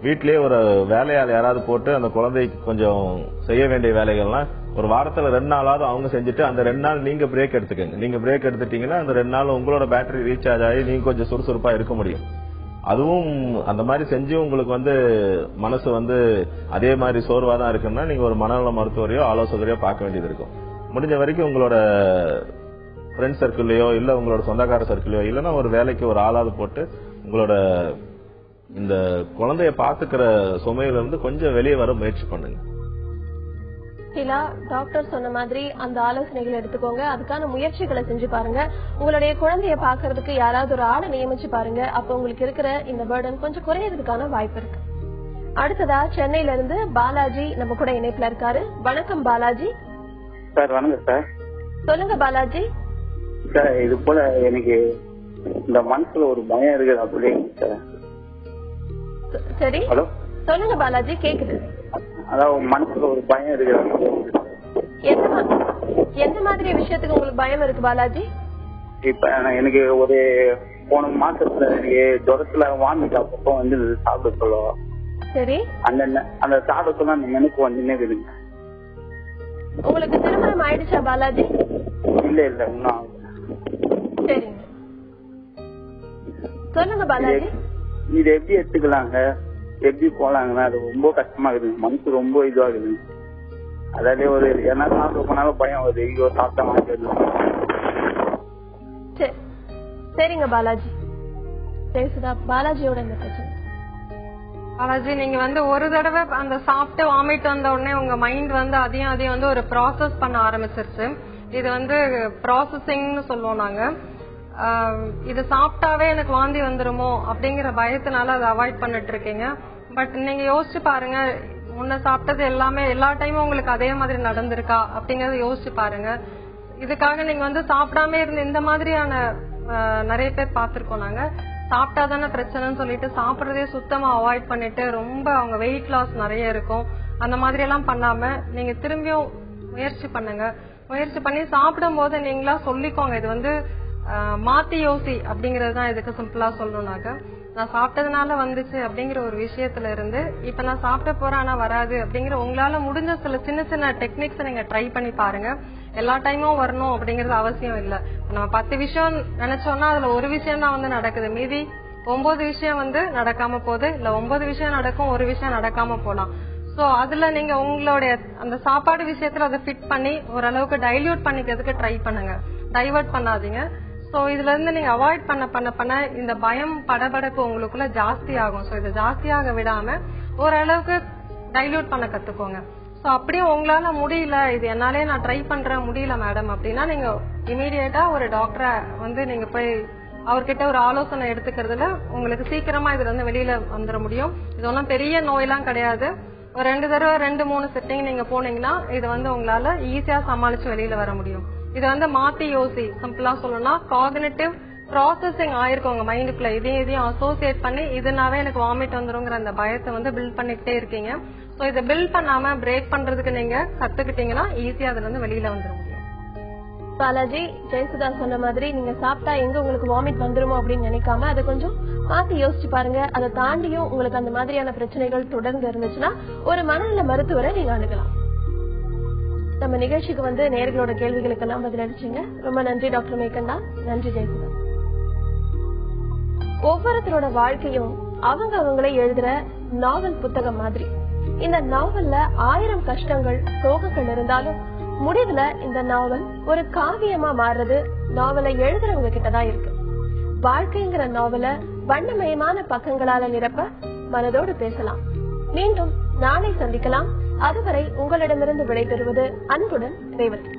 வீட்லயே ஒரு வேலையாள் யாராவது போட்டு அந்த குழந்தைக்கு கொஞ்சம் செய்ய வேண்டிய வேலைகள்லாம் ஒரு வாரத்துல 2 நாளாவது அவங்க செஞ்சுட்டு அந்த 2 நாள் நீங்க பிரேக் எடுத்துக்கங்க. நீங்க பிரேக் எடுத்துட்டீங்கன்னா அந்த 2 நாள் உங்களோட பேட்டரி ரீசார்ஜ் ஆகி நீங்க கொஞ்சம் சுறுசுறுப்பா இருக்க முடியும். அதுவும் அந்த மாதிரி செஞ்சு உங்களுக்கு வந்து மனசு வந்து அதே மாதிரி சோர்வா தான் இருக்குன்னா நீங்க ஒரு மனநல மருத்துவரையோ ஆலோசகரையோ பார்க்க வேண்டியது இருக்கும். முடிஞ்ச வரைக்கும் உங்களோட ஃப்ரெண்ட் சர்க்கிள்லயோ இல்ல உங்களோட சொந்தக்கார சர்க்கிளையோ இல்லைன்னா ஒரு வேலைக்கு ஒரு ஆளாவது போட்டு உங்களோட இந்த குழந்தைய பாத்துக்கிற சுமையில இருந்து கொஞ்சம் வெளியே வர முயற்சி பண்ணுங்க. டாக்டர் சொன்ன மாதிரி அந்த ஆலோசனைகளை எடுத்துக்கோங்க. அதுக்கான முயற்சிகளை செஞ்சு பாருங்க. உங்களுடைய குழந்தைய பாக்குறதுக்கு யாராவது ஒரு ஆளை நியமிச்சு பாருங்க. அப்ப உங்களுக்கு இருக்கிற இந்த பர்டன் கொஞ்சம் குறையறதுக்கான வாய்ப்பு இருக்கு. அடுத்ததா சென்னையில இருந்து பாலாஜி நம்ம கூட இணைப்புல இருக்காரு. வணக்கம் பாலாஜி. சார் வணக்கம் சார். சொல்லுங்க பாலாஜி. சார் இது போல எனக்கு இந்த மனசுல ஒரு பயம் இருக்குது அப்படிங்க சார். சரி ஹலோ சொல்லுங்க பாலாஜி, கேக்குது. அதாவது மனசுல ஒரு பயம் இருக்குது. எந்த மாதிரி விஷயத்துக்கு உங்களுக்கு பயம் இருக்கு பாலாஜி? இப்ப எனக்கு ஒரு போன மாசத்துல எனக்கு ஜுரத்துல வாமிட்டு அப்பப்போ வந்து சாப்பிட சொல்லுவோம். சரி. அந்த சாப்பிட அந்த நினைப்பு வந்துன்னே இருக்குங்க. உங்களுக்கு திருமணம் ஆயிடுச்சா பாலாஜி? இல்ல இன்னும். சரிங்க, சொல்லுங்க பாலாஜி. இது எப்படி எடுத்துக்கலாங்க, எப்படி போலாங்கன்னா அது ரொம்ப கஷ்டமா இருக்குது. மனசு ரொம்ப இதுவாகுது. அதாவது ஒரு என்ன சாப்பிட போனாலும் பயம் வருது. ஐயோ சாப்பிட்டா மாட்டேது. சரிங்க பாலாஜி. பேசுதா பாலாஜியோட இந்த பிரச்சனை? பாலாஜி நீங்க வந்து ஒரு தடவை அந்த சாப்பிட்டு வாமிட் வந்த உடனே உங்க மைண்ட் வந்து அதையும் வந்து ஒரு ப்ராசஸ் பண்ண ஆரம்பிச்சிருச்சு. இது வந்து ப்ராசஸிங்னு சொல்லுவோம் நாங்க. இது சாப்பிட்டாவே எனக்கு வாந்தி வந்துருமோ அப்படிங்கிற பயத்தினால அதை அவாய்ட் பண்ணிட்டு இருக்கீங்க. பட் நீங்க யோசிச்சு பாருங்க, முன்ன சாப்பிட்டது எல்லாமே எல்லா டைமும் உங்களுக்கு அதே மாதிரி நடந்திருக்கா அப்படிங்கறத யோசிச்சு பாருங்க. இதுக்காக நீங்க வந்து சாப்பிடாம இருந்து இந்த மாதிரியான நிறைய பேர் பார்த்திருக்கோம் நாங்க. சாப்பிட்டாதானே பிரச்சனைன்னு சொல்லிட்டு சாப்பிடறதே சுத்தமா அவாய்ட் பண்ணிட்டு ரொம்ப அவங்க வெயிட் லாஸ் நிறைய இருக்கும். அந்த மாதிரி எல்லாம் பண்ணாம நீங்க திரும்பியும் முயற்சி பண்ணுங்க. முயற்சி பண்ணி சாப்பிடும் போது நீங்களா சொல்லிக்கோங்க, இது வந்து மாத்தி யோசி அப்படிங்கறது தான் இதுக்கு சிம்பிளா சொல்லணும்னாக்க. நான் சாப்பிட்டதுனால வந்துச்சு அப்படிங்கிற ஒரு விஷயத்துல இருந்து இப்ப நான் சாப்பிட போறேன் ஆனா வராது அப்படிங்கிற உங்களால முடிஞ்ச சில சின்ன சின்ன டெக்னிக்ஸ் நீங்க ட்ரை பண்ணி பாருங்க. எல்லா டைமும் வரணும் அப்படிங்கறது அவசியம் இல்ல. நம்ம 10 விஷயம் நினைச்சோம்னா அதுல ஒரு விஷயம் தான் வந்து நடக்குது, மீதி 9 விஷயம் வந்து நடக்காம போகுது. இல்ல 9 விஷயம் நடக்கும், ஒரு விஷயம் நடக்காம போலாம். சோ அதுல நீங்க உங்களுடைய அந்த சாப்பாடு விஷயத்துல அதை ஃபிட் பண்ணி ஓரளவுக்கு டைல்யூட் பண்ணிக்கிறதுக்கு ட்ரை பண்ணுங்க, டைவர்ட் பண்ணாதீங்க. சோ இதுல இருந்து நீங்க அவாய்ட் பண்ண இந்த பயம் படபடப்பு உங்களுக்குள்ள ஜாஸ்தி ஆகும். சோ இதை ஜாஸ்தியாக விடாம ஓரளவுக்கு டைல்யூட் பண்ண கத்துக்கோங்க. சோ அப்படியே உங்களால முடியல, இது என்னாலே நான் ட்ரை பண்றேன் முடியல மேடம் அப்படின்னா நீங்க இமீடியட்டா ஒரு டாக்டரை வந்து நீங்க போய் அவர்கிட்ட ஒரு ஆலோசனை எடுத்துக்கிறதுல உங்களுக்கு சீக்கிரமா இதுல இருந்து வெளியில வந்துட முடியும். இது ஒன்றும் பெரிய நோயெல்லாம் கிடையாது. ஒரு 2 தடவை 2-3 செட்டிங் நீங்க போனீங்கன்னா இது வந்து உங்களால ஈஸியா சமாளிச்சு வெளியில வர முடியும். இது வந்து மாத்தி யோசி, சிம்பிளா சொல்லணும்னா காக்னிட்டிவ் ப்ராசஸிங் ஆயிருக்கும் உங்க மைண்டுக்குள்ள. இதையும் அசோசியேட் பண்ணி இதனாவே எனக்கு வாமிட் வந்துருங்கிற அந்த பயத்தை வந்து பில்ட் பண்ணிக்கிட்டே இருக்கீங்க. சோ இதை பில்ட் பண்ணாம பிரேக் பண்றதுக்கு நீங்க கத்துக்கிட்டீங்கன்னா ஈஸியா அதுல இருந்து வெளியில வந்துட முடியும். பாலாஜி, ஜெயசுதா சொன்ன மாதிரி நீங்க சாப்பிட்டா எங்க உங்களுக்கு வாமிட் வந்துருமோ அப்படின்னு நினைக்காம அதை கொஞ்சம் மாத்தி யோசிச்சு பாருங்க. அதை தாண்டியும் உங்களுக்கு அந்த மாதிரியான பிரச்சனைகள் தொடர்ந்து இருந்துச்சுன்னா ஒரு மனநல மருத்துவரை நீங்க அணுகலாம். நம்ம நிகழ்ச்சிக்கு வந்து நேயர்களோட கேள்விகளுக்கு எல்லாம் பதிலளிச்சீங்க. ரொம்ப நன்றி டாக்டர் மேகண்ணா. நன்றி ஜெயசுதா. ஒவ்வொருத்தரோட வாழ்க்கையும் அவங்களே எழுதுற நாவல் புத்தகம் மாதிரி. இந்த நாவல்ல 1000 கஷ்டங்கள் சோகங்கள் இருந்தாலும் முடிவுல இந்த நாவல் ஒரு காவியமா மாறுறது நாவலை எழுதுறவங்க கிட்டதான் இருக்கு. வாழ்க்கைங்கிற நாவலை வண்ணமயமான பக்கங்களால நிரப்ப மனதோடு பேசலாம். மீண்டும் நாளை சந்திக்கலாம். அதுவரை உங்களிடமிருந்து விடைபெறுவது அன்புடன் ரேவதி.